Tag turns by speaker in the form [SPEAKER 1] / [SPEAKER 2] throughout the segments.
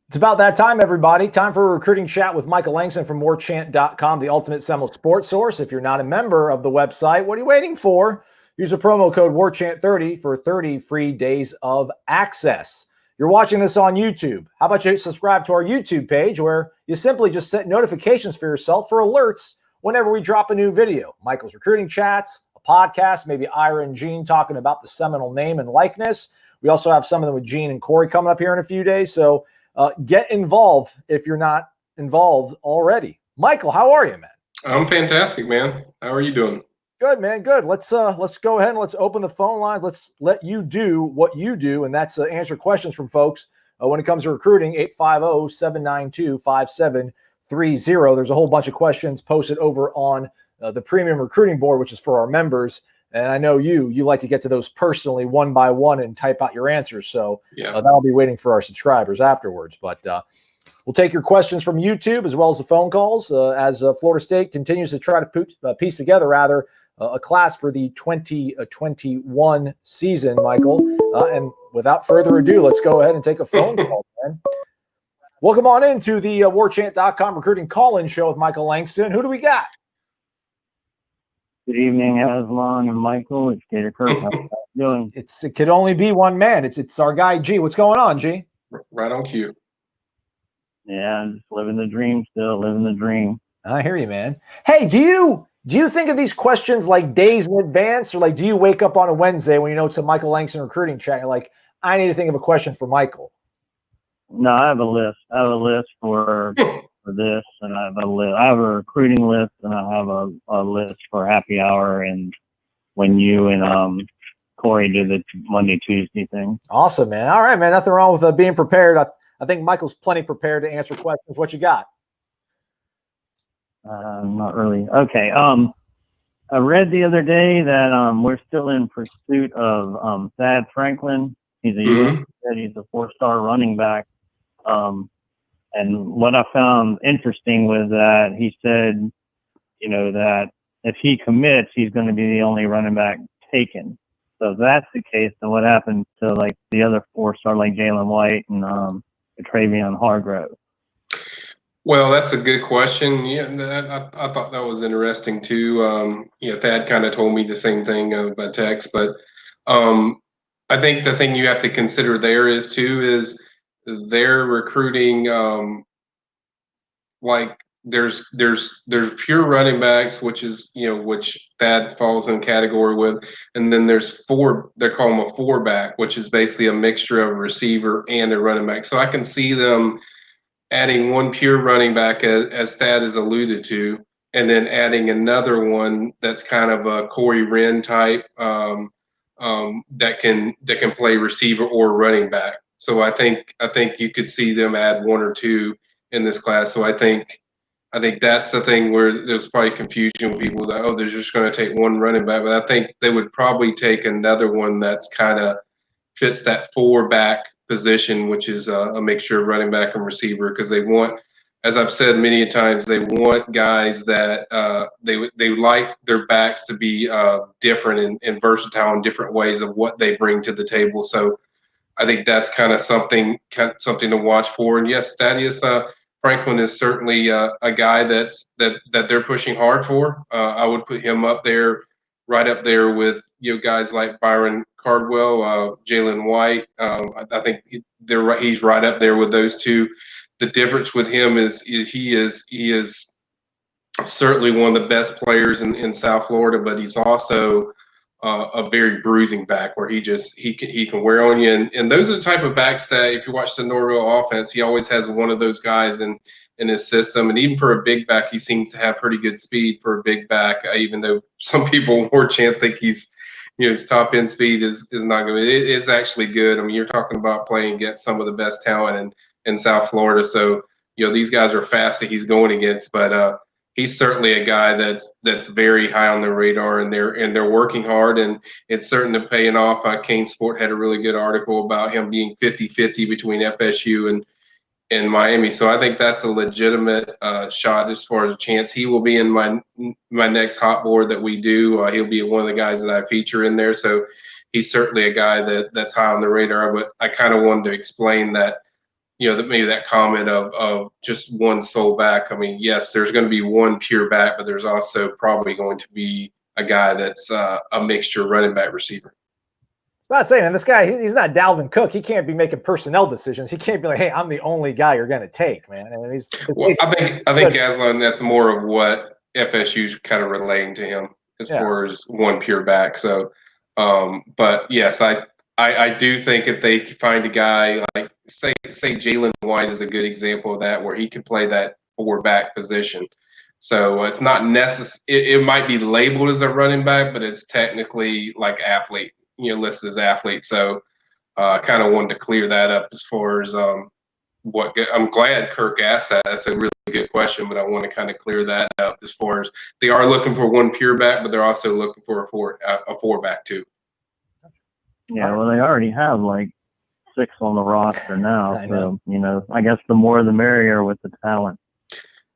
[SPEAKER 1] It's about that time, everybody. Time for a recruiting chat with Michael Langston from warchant.com, the ultimate Seminole sports source. If you're not a member of the website, what are you waiting for? Use the promo code warchant30 for 30 free days of access. You're watching this on YouTube. How about you subscribe to our YouTube page where you simply just set notifications for yourself for alerts whenever we drop a new video. Michael's recruiting chats, a podcast, maybe Ira and Gene talking about the Seminole name and likeness. We also have some of them with Gene and Corey coming up here in a few days. So get involved if you're not involved already. Michael, how are you, man?
[SPEAKER 2] I'm fantastic, man. How are you doing?
[SPEAKER 1] Good, man. Good. Let's go ahead and let's open the phone lines. Let's let you do what you do, and that's answer questions from folks when it comes to recruiting. 850-792-5730. There's a whole bunch of questions posted over on the premium recruiting board, which is for our members. And I know you like to get to those personally one by one and type out your answers. So that'll be waiting for our subscribers afterwards. But we'll take your questions from YouTube as well as the phone calls as Florida State continues to try to piece together, a class for the 2021 season, Michael. And without further ado, let's go ahead and take a phone call, man. Welcome on into the warchant.com recruiting call-in show with Michael Langston. Who do we got?
[SPEAKER 3] Good evening, Aslan and Michael. It's Gator Kirk. How you doing?
[SPEAKER 1] It could only be one man. It's our guy, G. What's going on, G?
[SPEAKER 2] Right on cue.
[SPEAKER 3] Yeah, I'm just living the dream still, living the dream.
[SPEAKER 1] I hear you, man. Hey, do you think of these questions like days in advance, or like do you wake up on a Wednesday when you know it's a Michael Langston recruiting chat? You're like, I need to think of a question for Michael.
[SPEAKER 3] No, I have a list. I have a list for this, and I have a list. I have a recruiting list, and I have a list for happy hour, and when you and Corey do the Monday Tuesday thing.
[SPEAKER 1] Awesome, man. All right, man. Nothing wrong with being prepared. I think Michael's plenty prepared to answer questions. What you got?
[SPEAKER 3] Not really. Okay. I read the other day that we're still in pursuit of Thad Franklin. He's he's a 4-star running back. And what I found interesting was that he said, that if he commits, he's going to be the only running back taken. So if that's the case, then what happened to like the other 4-star like Jalen White and Travion Hargrove?
[SPEAKER 2] Well, that's a good question. Yeah, I thought that was interesting too. Thad kind of told me the same thing by text, but I think the thing you have to consider there is they're recruiting like there's pure running backs, which is which Thad falls in category with, and then there's they call them a 4-back, which is basically a mixture of a receiver and a running back. So I can see them adding one pure running back, as Thad has alluded to, and then adding another one that's kind of a Corey Wren type that can play receiver or running back. So I think you could see them add one or two in this class. So I think that's the thing where there's probably confusion with people that, they're just going to take one running back. But I think they would probably take another one that's kind of fits that 4-back position, which is a mixture of running back and receiver, because they want, as I've said many times, they want guys that they like their backs to be different and versatile in different ways of what they bring to the table. So I think that's kind of something to watch for. And yes, Thaddeus Franklin is certainly a guy that they're pushing hard for. I would put him right up there with guys like Byron Cardwell, Jalen White. I think he's right up there with those two. The difference with him is he is certainly one of the best players in South Florida, but he's also a very bruising back where he can wear on you. And those are the type of backs that if you watch the Norville offense, he always has one of those guys in his system. And even for a big back, he seems to have pretty good speed for a big back, even though some people warchant think his top end speed is not good. It's actually good. I mean, you're talking about playing against some of the best talent in South Florida. So, these guys are fast that he's going against, but he's certainly a guy that's very high on the radar, and they're working hard, and it's certainly paying off. Kane Sport had a really good article about him being 50-50 between FSU and Miami. So I think that's a legitimate shot as far as a chance. He will be in my next hot board that we do. He'll be one of the guys that I feature in there. So he's certainly a guy that's high on the radar. But I kind of wanted to explain that maybe that comment of just one sole back. I mean, yes, there's going to be one pure back, but there's also probably going to be a guy that's a mixture running back receiver.
[SPEAKER 1] About saying, man, this guy, he's not Dalvin Cook. He can't be making personnel decisions. He can't be like, hey, I'm the only guy you're going to take, man. I mean,
[SPEAKER 2] I think Aslan, that's more of what FSU's kind of relaying to him as far as one pure back. So, but yes, I do think if they find a guy like say Jalen White is a good example of that, where he can play that 4-back position. So it's not necessary. It might be labeled as a running back, but it's technically like athlete, listed as athlete. So kind of wanted to clear that up as far as I'm glad Kirk asked that. That's a really good question, but I want to kind of clear that up as far as they are looking for one pure back, but they're also looking for a 4-back too.
[SPEAKER 3] Yeah, well, they already have like 6 on the roster now. So, I guess the more the merrier with the talent.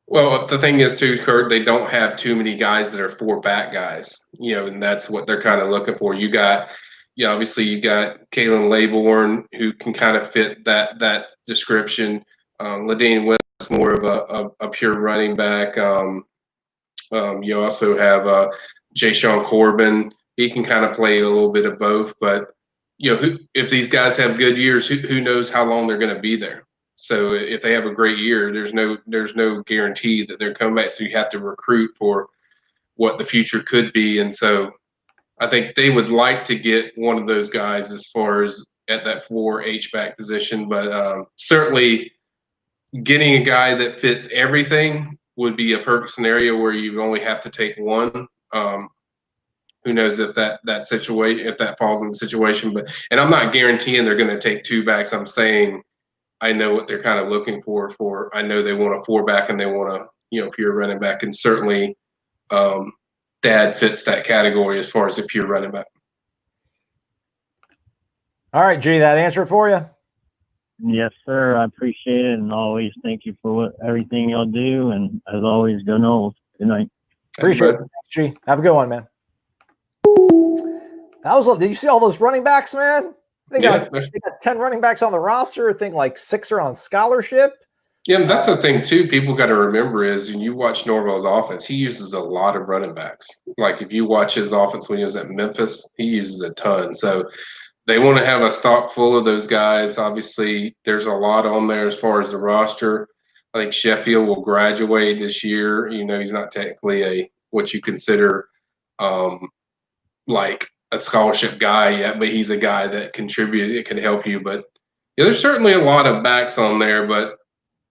[SPEAKER 2] Well, the thing is too, Kurt, they don't have too many guys that are 4-back guys, and that's what they're kind of looking for. Obviously you got Kalen Laybourne, who can kind of fit that description. LaDaine Webb is more of a pure running back. You also have Jay-Sean Corbin. He can kind of play a little bit of both, but if these guys have good years, who knows how long they're going to be there. So if they have a great year, there's no guarantee that they're coming back. So you have to recruit for what the future could be. And so I think they would like to get one of those guys as far as at that 4 H-back position. But certainly getting a guy that fits everything would be a perfect scenario where you only have to take one. Who knows if that situation, if that falls in the situation, and I'm not guaranteeing they're going to take 2 backs. I'm saying I know what they're kind of looking for. I know they want a 4-back and they want a pure running back, and certainly Dad fits that category as far as a pure running back.
[SPEAKER 1] All right, G, that answer it for you?
[SPEAKER 3] Yes, sir. I appreciate it, and always thank you for everything y'all do. And as always, go Noles. Good night.
[SPEAKER 1] Appreciate it, G. Have a good one, man. Did you see all those running backs, man? They got 10 running backs on the roster. I think like 6 are on scholarship.
[SPEAKER 2] Yeah, that's the thing too. People got to remember is when you watch Norvell's offense, he uses a lot of running backs. Like if you watch his offense when he was at Memphis, he uses a ton. So they want to have a stock full of those guys. Obviously, there's a lot on there as far as the roster. I think Sheffield will graduate this year. He's not technically what you consider like a scholarship guy yet, but he's a guy that contributed. It can help you. But there's certainly a lot of backs on there. But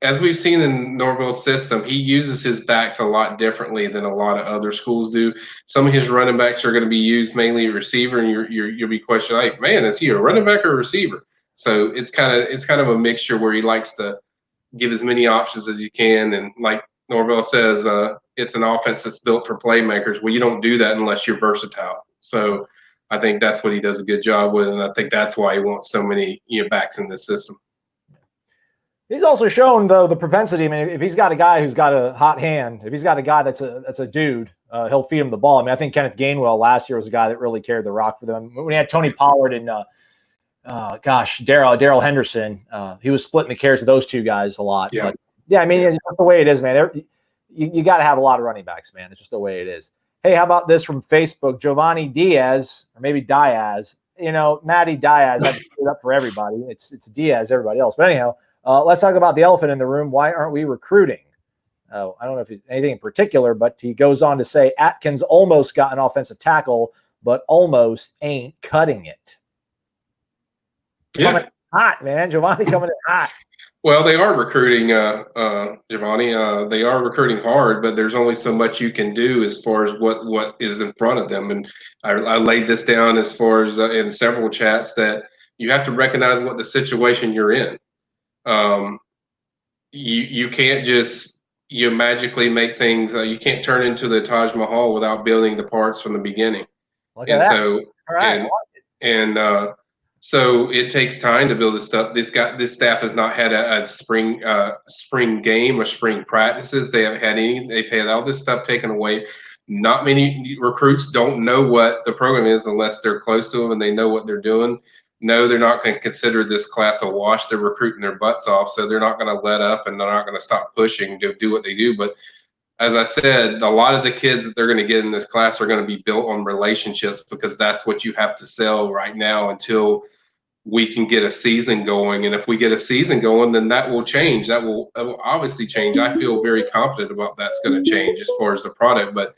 [SPEAKER 2] as we've seen in Norvell's system, he uses his backs a lot differently than a lot of other schools do. Some of his running backs are going to be used mainly a receiver, and you'll be questioned like, man, is he a running back or a receiver? So it's kind of a mixture where he likes to give as many options as he can. And like Norvell says, it's an offense that's built for playmakers. Well, you don't do that unless you're versatile. So I think that's what he does a good job with, and I think that's why he wants so many backs in this system.
[SPEAKER 1] He's also shown, though, the propensity. I mean, if he's got a guy who's got a hot hand, if he's got a guy that's a dude, he'll feed him the ball. I mean, I think Kenneth Gainwell last year was a guy that really carried the rock for them. When he had Tony Pollard and, Darrell Henderson, he was splitting the carries with those 2 guys a lot.
[SPEAKER 2] Yeah,
[SPEAKER 1] but, I mean, it's just the way it is, man. You got to have a lot of running backs, man. It's just the way it is. Hey, how about this from Facebook? Giovanni Diaz, or maybe Diaz. Matty Diaz. I put it up for everybody. It's Diaz, everybody else. But anyhow, let's talk about the elephant in the room. Why aren't we recruiting? I don't know if it's anything in particular, but he goes on to say Atkins almost got an offensive tackle, but almost ain't cutting it. Coming hot, man. Giovanni coming in hot.
[SPEAKER 2] Well, they are recruiting, Giovanni. They are recruiting hard, but there's only so much you can do as far as what is in front of them. And I laid this down as far as in several chats that you have to recognize what the situation you're in. You can't just magically make things. You can't turn into the Taj Mahal without building the parts from the beginning.
[SPEAKER 1] Look at that.
[SPEAKER 2] So, all right, so it takes time to build this stuff. This staff has not had a spring game or spring practices. They haven't had any. They've had all this stuff taken away. Not many recruits don't know what the program is unless they're close to them and they know what they're doing. no, they're not going to consider this class a wash. They're recruiting their butts off, so they're not going to let up and they're not going to stop pushing to do what they do. But as I said, a lot of the kids that they're going to get in this class are going to be built on relationships, because that's what you have to sell right now until we can get a season going. And if we get a season going, then that will change. That will obviously change. I feel very confident about that's going to change as far as the product, but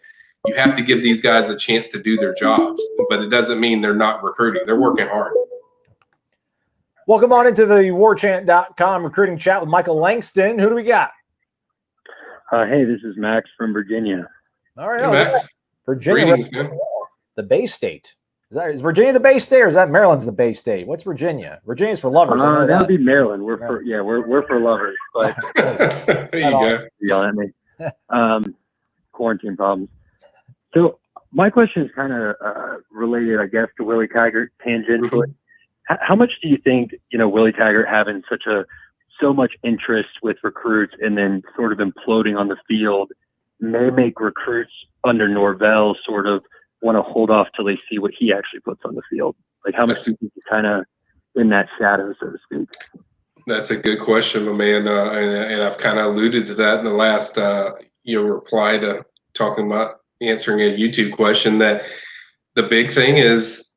[SPEAKER 2] you have to give these guys a chance to do their jobs. But it doesn't mean they're not recruiting. They're working hard.
[SPEAKER 1] Welcome on into the warchant.com recruiting chat with Michael Langston. Who do we got?
[SPEAKER 4] Hey, this is Max from Virginia.
[SPEAKER 1] All right,
[SPEAKER 2] Hey, Max.
[SPEAKER 1] Virginia,
[SPEAKER 2] Greetings, man.
[SPEAKER 1] the Bay State. Is Virginia the Bay State, or is that Maryland's the Bay State? What's Virginia? Virginia's for lovers.
[SPEAKER 4] That would be Maryland. We're for lovers. But
[SPEAKER 2] There you go.
[SPEAKER 4] yell at me. Quarantine problems. So my question is kind of related, I guess, to Willie Taggart tangentially. How much do you think Willie Taggart having so much interest with recruits and then sort of imploding on the field may make recruits under Norvell sort of want to hold off till they see what he actually puts on the field? Like, how much do you think he's kind of in that shadow, so to speak?
[SPEAKER 2] That's a good question, my man. And I've kind of alluded to that in the last reply to talking about answering a YouTube question, that the big thing is,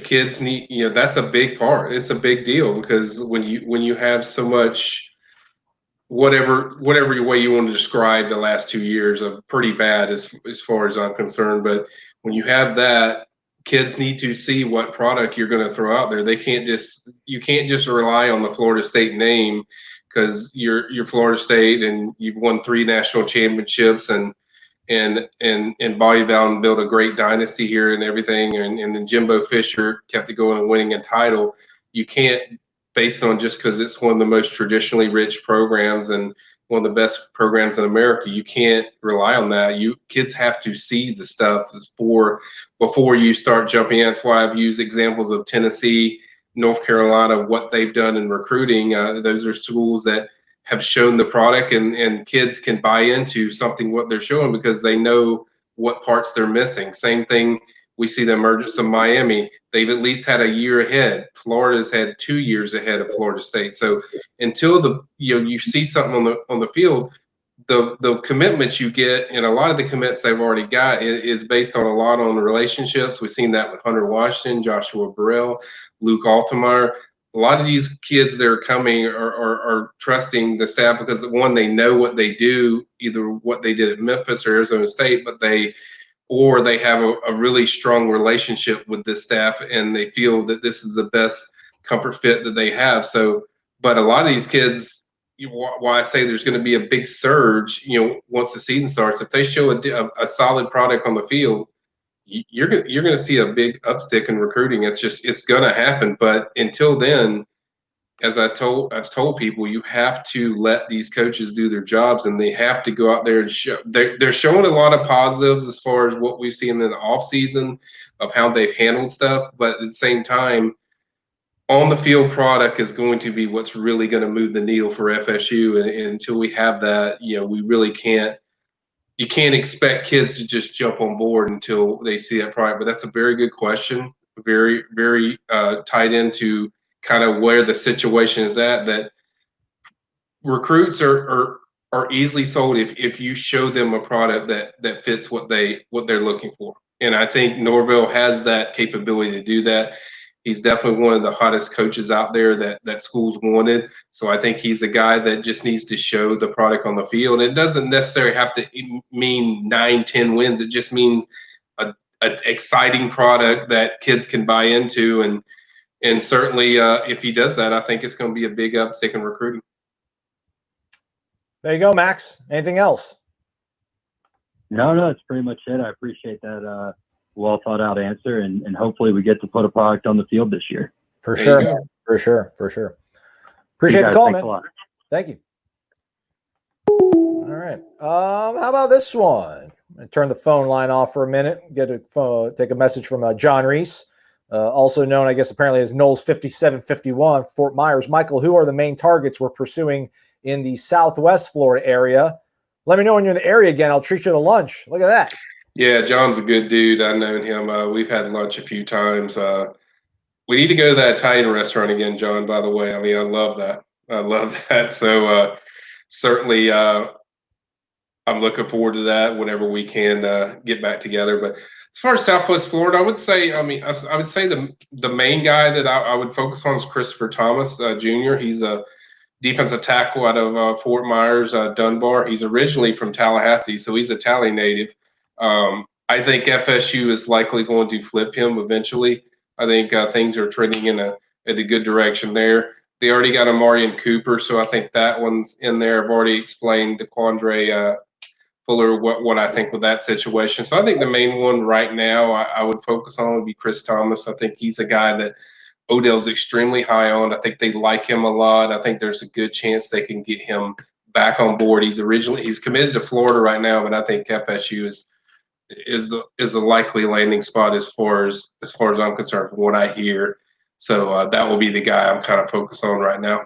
[SPEAKER 2] kids need, that's a big part. It's a big deal, because when you have so much, whatever way you want to describe the last 2 years of pretty bad as far as I'm concerned, but when you have that, kids need to see what product you're going to throw out there. You can't just rely on the Florida State name, because you're Florida State and you've won 3 national championships and volleyball and built a great dynasty here and everything. And then Jimbo Fisher kept it going and winning a title. You can't base it on just because it's one of the most traditionally rich programs and one of the best programs in America. You can't rely on that. Kids have to see the stuff before you start jumping in. That's why I've used examples of Tennessee, North Carolina, what they've done in recruiting. Those are schools that have shown the product, and kids can buy into something what they're showing because they know what parts they're missing. Same thing, we see the emergence of Miami. They've at least had a year ahead. Florida's had 2 years ahead of Florida State. So until you see something on the field, the commitments you get, and a lot of the commits they've already got is based on a lot on the relationships. We've seen that with Hunter Washington, Joshua Burrell, Luke Altemeyer. A lot of these kids that are coming are trusting the staff because, one, they know what they do, either what they did at Memphis or Arizona State, but they have a really strong relationship with this staff, and they feel that this is the best comfort fit that they have. So, but a lot of these kids, why I say there's going to be a big surge, once the season starts, if they show a solid product on the field, you're going to see a big upstick in recruiting. It's going to happen. But until then, as I've told people, you have to let these coaches do their jobs, and they have to go out there and show. They're showing a lot of positives as far as what we've seen in the off season of how they've handled stuff. But at the same time, on the field product is going to be what's really going to move the needle for FSU. And until we have that, we really can't. You can't expect kids to just jump on board until they see that product. But that's a very good question. Very, very tied into kind of where the situation is at. That recruits are easily sold if you show them a product that fits what they're looking for. And I think Norvell has that capability to do that. He's definitely one of the hottest coaches out there that schools wanted. So I think he's a guy that just needs to show the product on the field. It doesn't necessarily have to mean 9-10 wins. It just means an exciting product that kids can buy into. And certainly if he does that, I think it's going to be a big uptick in recruiting.
[SPEAKER 1] There you go, Max. Anything else?
[SPEAKER 4] No, that's pretty much it. I appreciate that well thought out answer, and hopefully we get to put a product on the field this year.
[SPEAKER 1] For sure. Appreciate the call, man. Thank you. All right. How about this one? I'm going to turn the phone line off for a minute. Take a message from John Reese, also known, I guess, apparently as Knowles 5751, Fort Myers. Michael, who are the main targets we're pursuing in the Southwest Florida area? Let me know when you're in the area again. I'll treat you to lunch. Look at that.
[SPEAKER 2] Yeah, John's a good dude. I've known him. We've had lunch a few times. We need to go to that Italian restaurant again, John, by the way. I mean, I love that. I love that. So certainly I'm looking forward to that whenever we can get back together. But as far as Southwest Florida, I would say, I would say the main guy that I would focus on is Christopher Thomas Jr. He's a defensive tackle out of Fort Myers, Dunbar. He's originally from Tallahassee, so he's a Tally native. I think FSU is likely going to flip him eventually. I think things are trending in a good direction there. They already got Amarian Cooper, so I think that one's in there. I've already explained to Quandre Fuller what I think with that situation. So I think the main one right now I would focus on would be Chris Thomas. I think he's a guy that Odell's extremely high on. I think they like him a lot. I think there's a good chance they can get him back on board. He's committed to Florida right now, but I think FSU is the likely landing spot as far as I'm concerned from what I hear. So that will be the guy I'm kind of focused on right now.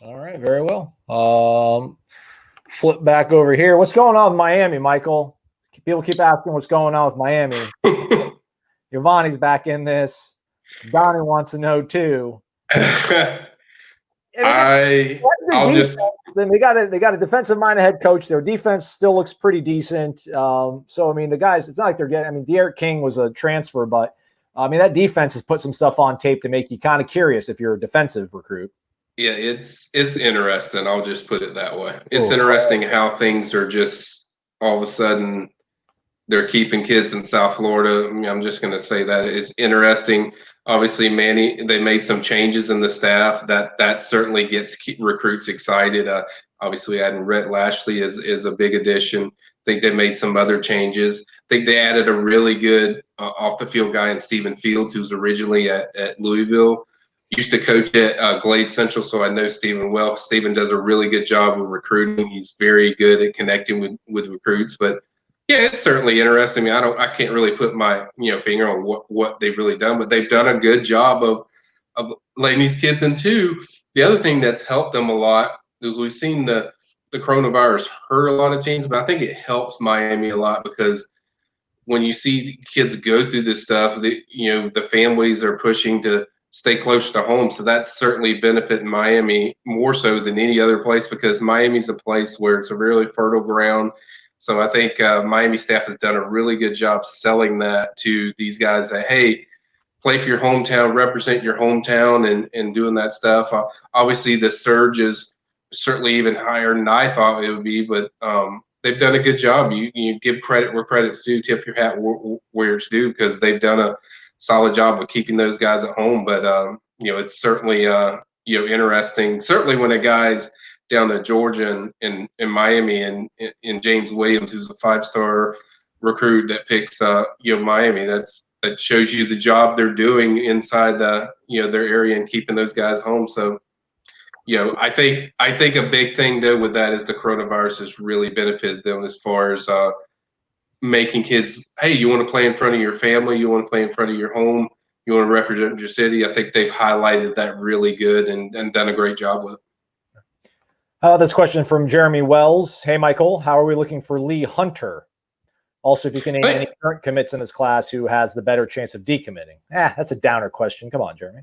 [SPEAKER 1] All right, very well. Flip back over here. What's going on with Miami, Michael? People keep asking what's going on with Miami. Giovanni's back in this. Donnie wants to know too. They got a defensive-minded head coach. Their defense still looks pretty decent. So I mean, the guys. It's not like they're getting. I mean, De'Aaron King was a transfer, but I mean that defense has put some stuff on tape to make you kind of curious if you're a defensive recruit.
[SPEAKER 2] Yeah, it's interesting. I'll just put it that way. It's interesting how things are just all of a sudden they're keeping kids in South Florida. I mean, I'm just going to say that it's interesting. Obviously, they made some changes in the staff that certainly gets recruits excited. Obviously, adding Rhett Lashley is a big addition. I think they made some other changes. I think they added a really good off the field guy in Stephen Fields, who's originally at Louisville. Used to coach at Glade Central, so I know Stephen well. Stephen does a really good job with recruiting. He's very good at connecting with recruits. But yeah, it's certainly interesting. I mean, I can't really put my finger on what they've really done, but they've done a good job of letting these kids in too. The other thing that's helped them a lot is we've seen the coronavirus hurt a lot of teams, but I think it helps Miami a lot because when you see kids go through this stuff, the families are pushing to stay close to home. So that's certainly benefiting Miami more so than any other place because Miami's a place where it's a really fertile ground. So I think Miami staff has done a really good job selling that to these guys that, hey, play for your hometown, represent your hometown and doing that stuff. Obviously, the surge is certainly even higher than I thought it would be, but they've done a good job. You give credit where credit's due, tip your hat where it's due because they've done a solid job of keeping those guys at home. But it's certainly interesting. Certainly when a guy's down to Georgia and Miami and James Williams, who's a 5-star recruit that picks Miami, that shows you the job they're doing inside their area and keeping those guys home. So I think a big thing though with that is the coronavirus has really benefited them as far as making kids, hey, you want to play in front of your family, you want to play in front of your home, you want to represent your city. I think they've highlighted that really good and done a great job with it.
[SPEAKER 1] This question from Jeremy Wells. Hey, Michael, how are we looking for Lee Hunter? Also, if you can name any current commits in this class who has the better chance of decommitting. That's a downer question. Come on, Jeremy.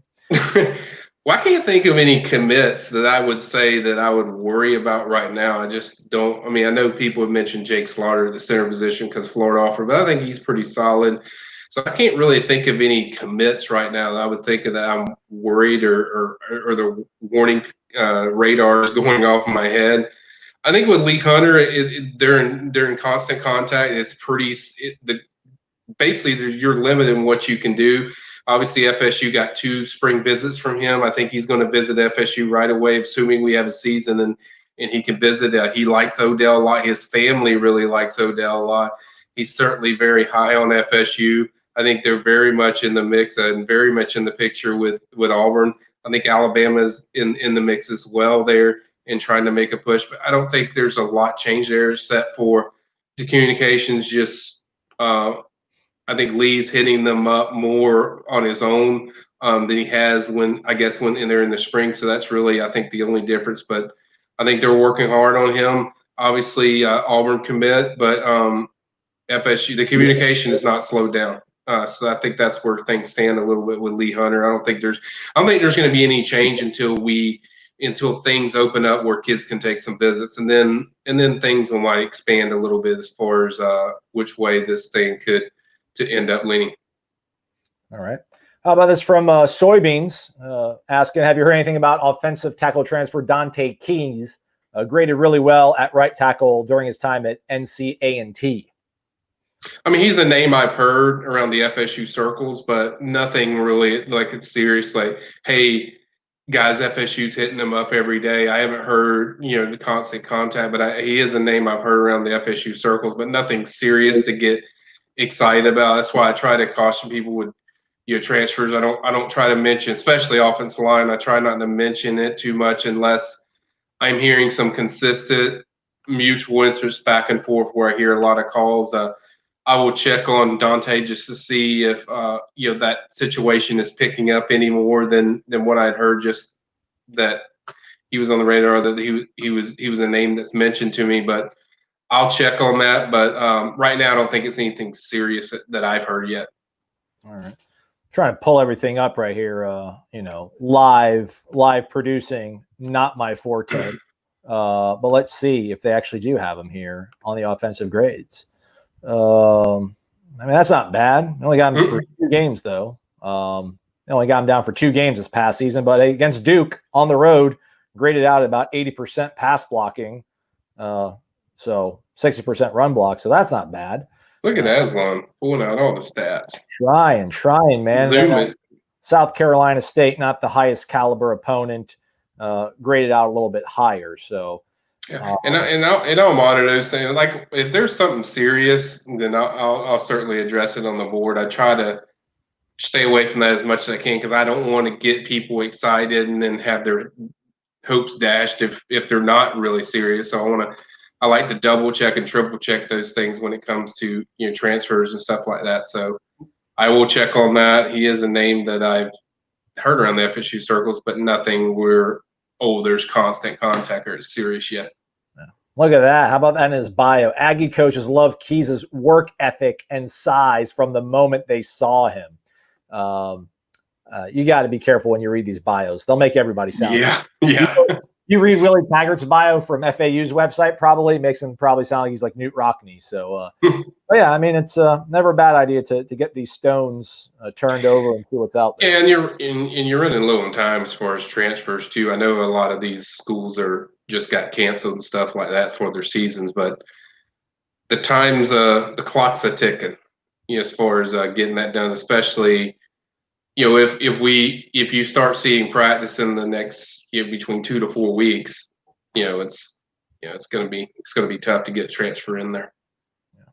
[SPEAKER 2] Well, I can't think of any commits that I would say that I would worry about right now. I just don't. I mean, I know people have mentioned Jake Slaughter at the center position because Florida offered, but I think he's pretty solid. So I can't really think of any commits right now that I would think of that I'm worried or the warning radar is going off in my head. I think with Lee Hunter, they're in constant contact. It's basically you're limited in what you can do. Obviously, FSU got 2 spring visits from him. I think he's going to visit FSU right away, assuming we have a season and he can visit. He likes Odell a lot. His family really likes Odell a lot. He's certainly very high on FSU. I think they're very much in the mix and very much in the picture with Auburn. I think Alabama's in the mix as well there and trying to make a push. But I don't think there's a lot changed there except for the communications just I think Lee's hitting them up more on his own than he has when they're in the spring. So that's really, I think, the only difference. But I think they're working hard on him. Obviously, Auburn commit, but FSU, the communication is not slowed down. So I think that's where things stand a little bit with Lee Hunter. I don't think there's going to be any change until things open up where kids can take some visits, and then things will might expand a little bit as far as which way this thing could to end up leaning.
[SPEAKER 1] All right. How about this from Soybeans asking, have you heard anything about offensive tackle transfer Dante Keys, graded really well at right tackle during his time at NC-A&T?
[SPEAKER 2] I mean, he's a name I've heard around the FSU circles, but nothing really like it's serious. Like, hey, guys, FSU's hitting him up every day. I haven't heard, the constant contact, but he is a name I've heard around the FSU circles, but nothing serious to get excited about. That's why I try to caution people with, transfers. I don't try to mention, especially offensive line. I try not to mention it too much unless I'm hearing some consistent mutual interest back and forth where I hear a lot of calls. I will check on Dante just to see if that situation is picking up any more than what I'd heard. Just that he was on the radar, that he was a name that's mentioned to me, but I'll check on that. But right now, I don't think it's anything serious that I've heard yet.
[SPEAKER 1] All right, trying to pull everything up right here. Live producing, not my forte. But let's see if they actually do have him here on the offensive grades. I mean, that's not bad. They only got him for 2 games, though. They only got him down for 2 games this past season, but against Duke on the road, graded out at about 80% pass blocking. So 60% run block. So that's not bad.
[SPEAKER 2] Look at Aslan pulling out all the stats.
[SPEAKER 1] Trying, man.
[SPEAKER 2] Zoom it.
[SPEAKER 1] South Carolina State, not the highest caliber opponent, graded out a little bit higher. So.
[SPEAKER 2] Yeah. And I'll monitor those things. Like if there's something serious, then I'll certainly address it on the board. I try to stay away from that as much as I can because I don't want to get people excited and then have their hopes dashed if they're not really serious. So I like to double check and triple check those things when it comes to transfers and stuff like that. So I will check on that. He is a name that I've heard around the FSU circles, but nothing where there's constant contact or it's serious yet.
[SPEAKER 1] Look at that. How about that in his bio? Aggie coaches love Keys' work ethic and size from the moment they saw him. You got to be careful when you read these bios. They'll make everybody sound.
[SPEAKER 2] Yeah.
[SPEAKER 1] You read Willie Taggart's bio from FAU's website, probably makes him sound like he's like Newt Rockne. So, but yeah, I mean, it's never a bad idea to get these stones turned over and see what's out there.
[SPEAKER 2] And you're running low on time as far as transfers too. I know a lot of these schools just got canceled and stuff like that for their seasons, but the clock's a ticking. As far as getting that done, especially. If you start seeing practice in the next between 2 to 4 weeks, it's going to be tough to get a transfer in there.
[SPEAKER 1] Yeah.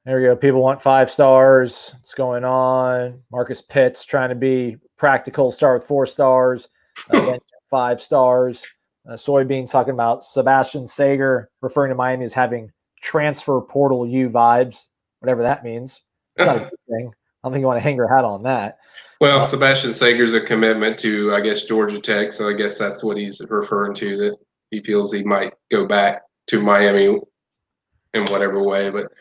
[SPEAKER 1] There we go. People want 5 stars. What's going on? Marcus Pitts trying to be practical, start with 4 stars, 5 stars. Soybeans talking about Sebastian Sager referring to Miami as having transfer portal U vibes, whatever that means. It's not a good thing. I don't think you want to hang your hat on that.
[SPEAKER 2] Well, Sebastian Sager's a commitment to, I guess, Georgia Tech, so I guess that's what he's referring to, that he feels he might go back to Miami in whatever way, but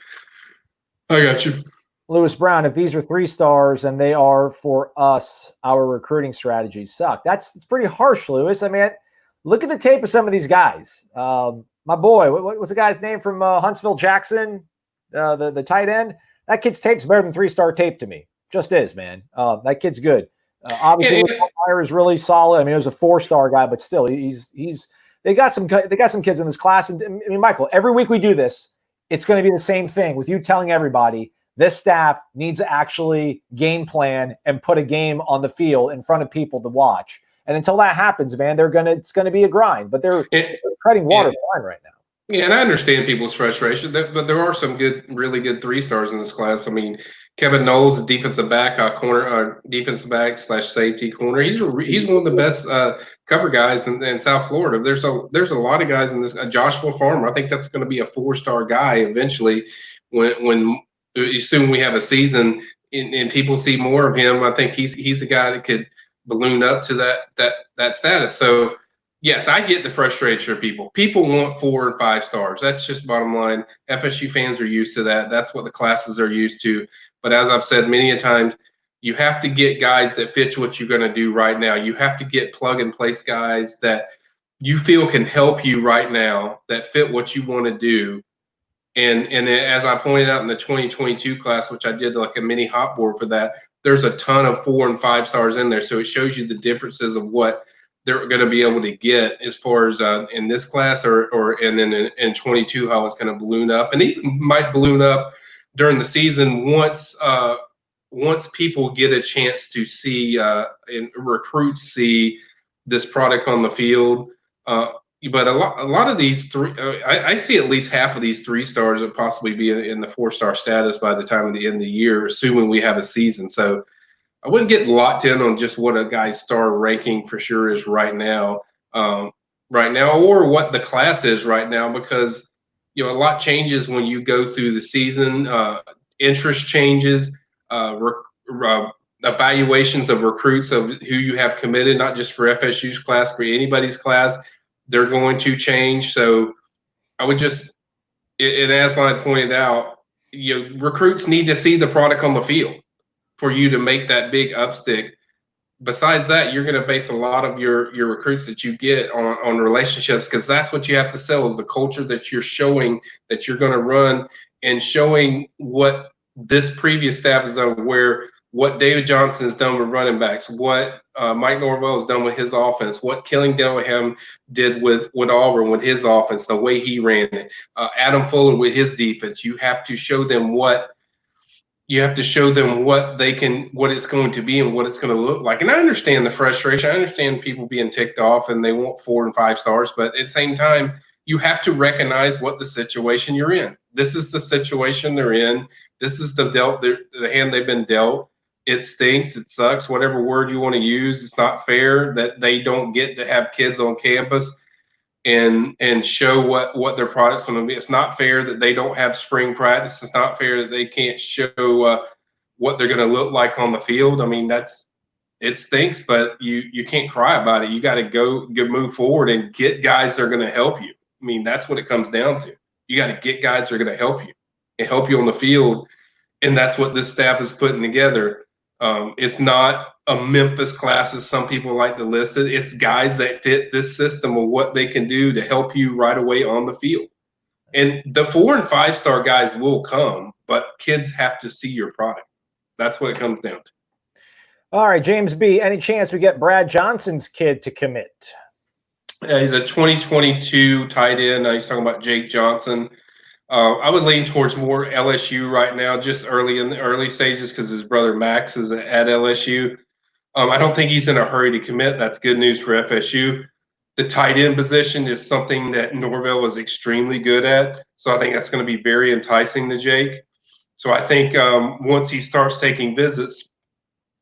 [SPEAKER 2] I got you.
[SPEAKER 1] Lewis Brown, if these are 3 stars and they are for us, our recruiting strategies suck. It's pretty harsh, Lewis. I mean, look at the tape of some of these guys. My boy, what's the guy's name from Huntsville Jackson, the tight end? That kid's tape's better than 3-star tape to me. Just is, man. That kid's good. Obviously, Meyer is really solid. I mean, he was a 4-star guy, but still, they got some kids in this class. And I mean, Michael, every week we do this, it's going to be the same thing with you telling everybody this staff needs to actually game plan and put a game on the field in front of people to watch. And until that happens, man, it's going to be a grind. But they're treading water blind right now.
[SPEAKER 2] Yeah, and I understand people's frustration, but there are some really good 3-stars in this class. I mean, Kevin Knowles, defensive back, defensive back / safety corner. He's one of the best cover guys in South Florida. There's a lot of guys in this. Joshua Farmer, I think that's going to be a 4-star guy eventually. When soon we have a season and people see more of him, I think he's a guy that could balloon up to that status. So yes, I get the frustration of people. People want 4 and 5 stars. That's just bottom line. FSU fans are used to that. That's what the classes are used to. But as I've said many a times, you have to get guys that fit what you're going to do right now. You have to get plug and place guys that you feel can help you right now, that fit what you want to do. And as I pointed out in the 2022 class, which I did like a mini hot board for that, there's a ton of 4 and 5 stars in there. So it shows you the differences of what they're going to be able to get as far as in this class or and then in 22 how it's going to balloon up, and even might balloon up during the season once people get a chance to see and recruits see this product on the field. But a lot of these three, I see at least half of these 3 stars would possibly be in the 4-star status by the time of the end of the year, assuming we have a season. So I wouldn't get locked in on just what a guy's star ranking for sure is right now, or what the class is right now, because a lot changes when you go through the season. Interest changes, evaluations of recruits of who you have committed, not just for FSU's class, for anybody's class. They're going to change. So I would just, and as I pointed out, recruits need to see the product on the field for you to make that big upstick. Besides that, you're going to base a lot of your recruits that you get on relationships, because that's what you have to sell, is the culture that you're showing that you're going to run, and showing what this previous staff has done, what David Johnson has done with running backs, what Mike Norvell has done with his offense, what Killing Delaham did with Auburn with his offense, the way he ran it, Adam Fuller with his defense. You have to show them what it's going to be and what it's going to look like. And I understand the frustration. I understand people being ticked off and they want 4 and 5 stars, but at the same time, you have to recognize what the situation you're in. This is the situation they're in. This is the hand they've been dealt. It stinks. It sucks. Whatever word you want to use. It's not fair that they don't get to have kids on campus and show what their product's going to be. It's not fair that they don't have spring practice. It's not fair that they can't show what they're going to look like on the field. I mean, it stinks, but you can't cry about it. You got to go move forward and get guys that are going to help you. I mean, that's what it comes down to. You got to get guys that are going to help you and help you on the field, and that's what this staff is putting together. It's not a Memphis class, as some people like to list it. It's guys that fit this system of what they can do to help you right away on the field. And the 4 and 5 star guys will come, but kids have to see your product. That's what it comes down to.
[SPEAKER 1] All right, James B., any chance we get Brad Johnson's kid to commit?
[SPEAKER 2] He's a 2022 tight end. He's talking about Jake Johnson. I would lean towards more LSU right now, just in the early stages, because his brother Max is at LSU. I don't think he's in a hurry to commit. That's good news for FSU. The tight end position is something that Norvell was extremely good at, so I think that's going to be very enticing to Jake. So I think once he starts taking visits,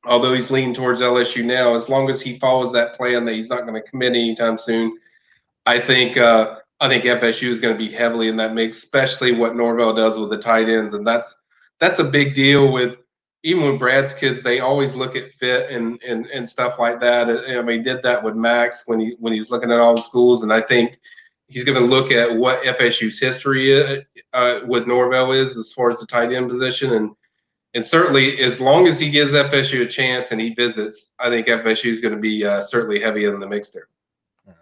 [SPEAKER 2] although he's leaning towards LSU now, as long as he follows that plan that he's not going to commit anytime soon, I think FSU is going to be heavily in that mix, especially what Norvell does with the tight ends, and that's a big deal with. Even with Brad's kids, they always look at fit and stuff like that. I mean, he did that with Max when he's looking at all the schools, and I think he's going to look at what FSU's history with Norvell is as far as the tight end position, and certainly as long as he gives FSU a chance and he visits, I think FSU is going to be certainly heavy in the mix there.
[SPEAKER 1] All right.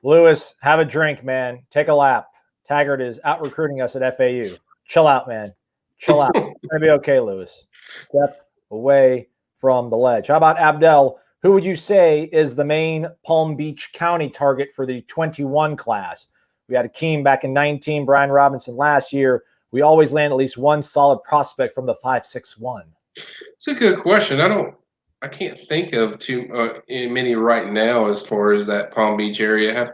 [SPEAKER 1] Lewis, have a drink, man. Take a lap. Taggart is out recruiting us at FAU. Chill out, man. Chill out. It's going to be okay, Lewis. Step away from the ledge. How about Abdel? Who would you say is the main Palm Beach County target for the 21 class? We had Akeem back in 19, Brian Robinson last year. We always land at least one solid prospect from the 5-6-1.
[SPEAKER 2] It's a good question. I can't think of too many right now as far as that Palm Beach area. I have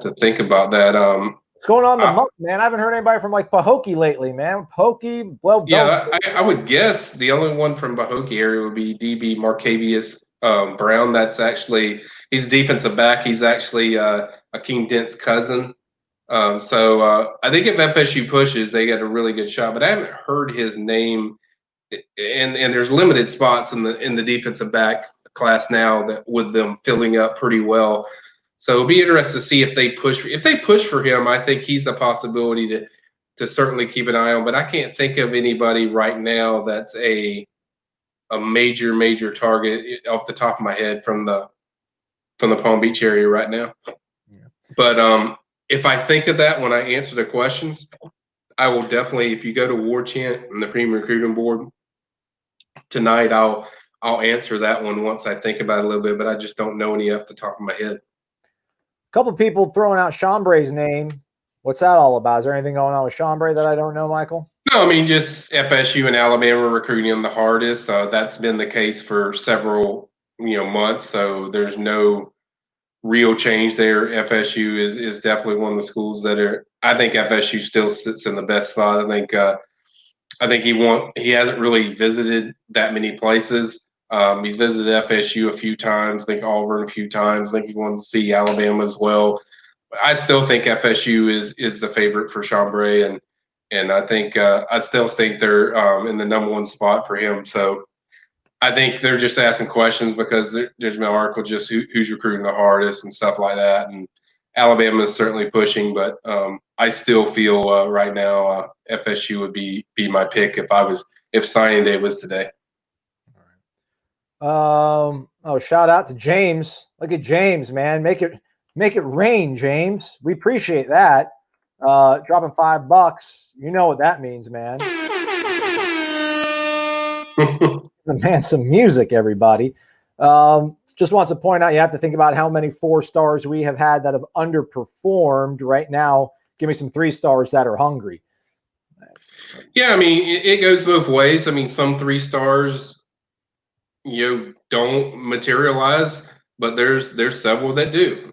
[SPEAKER 2] to think about that.
[SPEAKER 1] What's going on in the month, man? I haven't heard anybody from like Pahokee lately, man. Pahokee, well,
[SPEAKER 2] yeah, I would guess the only one from Pahokee area would be DB Marcavius Brown. That's actually, he's a defensive back. He's actually Akeem Dent's cousin. So I think if FSU pushes, they get a really good shot. But I haven't heard his name, and there's limited spots in the defensive back class now that with them filling up pretty well. So it'll be interesting to see if they push. If they push for him, I think he's a possibility to certainly keep an eye on. But I can't think of anybody right now that's a major target off the top of my head from the Palm Beach area right now.
[SPEAKER 1] Yeah.
[SPEAKER 2] But if I think of that when I answer the questions, I will definitely. If you go to War Chant and the Premium Recruiting Board tonight, I'll answer that one once I think about it a little bit. But I just don't know any off the top of my head.
[SPEAKER 1] A couple people throwing out Chambray's name. What's that all about? Is there anything going on with Chambray that I don't know, Michael?
[SPEAKER 2] No, I mean, just FSU and Alabama recruiting him the hardest. That's been the case for several, months. So there's no real change there. FSU is definitely one of the schools that are. I think FSU still sits in the best spot. I think he hasn't really visited that many places. He's visited FSU a few times. I think Auburn a few times. I think he wants to see Alabama as well. But I still think FSU is the favorite for Chambray, and I still think they're in the number one spot for him. So I think they're just asking questions because there's been an article just who's recruiting the hardest and stuff like that. And Alabama is certainly pushing, but I still feel right now FSU would be my pick if signing day was today.
[SPEAKER 1] Shout out to James. Look at James, man. Make it rain, James. We appreciate that. Dropping $5. You know what that means, man. Man, some music, everybody. Just wants to point out, you have to think about how many 4 stars we have had that have underperformed right now. Give me some 3 stars that are hungry.
[SPEAKER 2] Yeah, I mean, it goes both ways. I mean, some 3 stars, don't materialize, but there's several that do.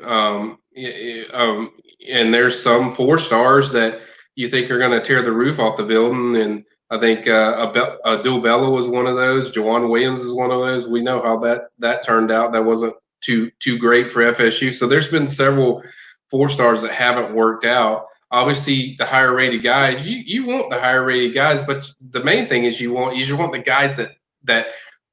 [SPEAKER 2] And there's some 4 stars that you think are going to tear the roof off the building. And I think Abdul Bello was one of those. Jawan Williams is one of those. We know how that turned out. That wasn't too great for FSU. So there's been several 4 stars that haven't worked out. Obviously, the higher rated guys, you want the higher rated guys, but the main thing is you want the guys that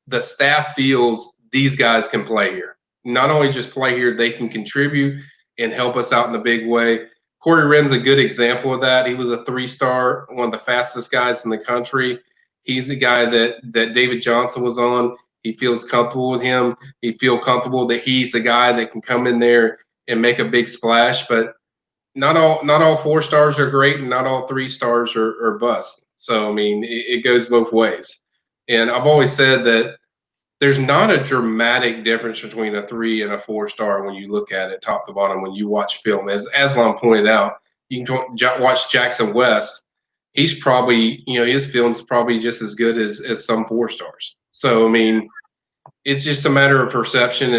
[SPEAKER 2] the staff feels these guys can play here. Not only just play here, they can contribute and help us out in a big way. Corey Wren's a good example of that. He was a 3-star, one of the fastest guys in the country. He's the guy that David Johnson was on. He feels comfortable with him. He feels comfortable that he's the guy that can come in there and make a big splash. But not all 4 stars are great, and not all 3 stars are bust. So I mean, it goes both ways. And I've always said that there's not a dramatic difference between a 3 and a 4-star when you look at it top to bottom when you watch film. As Aslan pointed out, you can watch Jackson West. He's probably, his film's probably just as good as some 4 stars. So I mean, it's just a matter of perception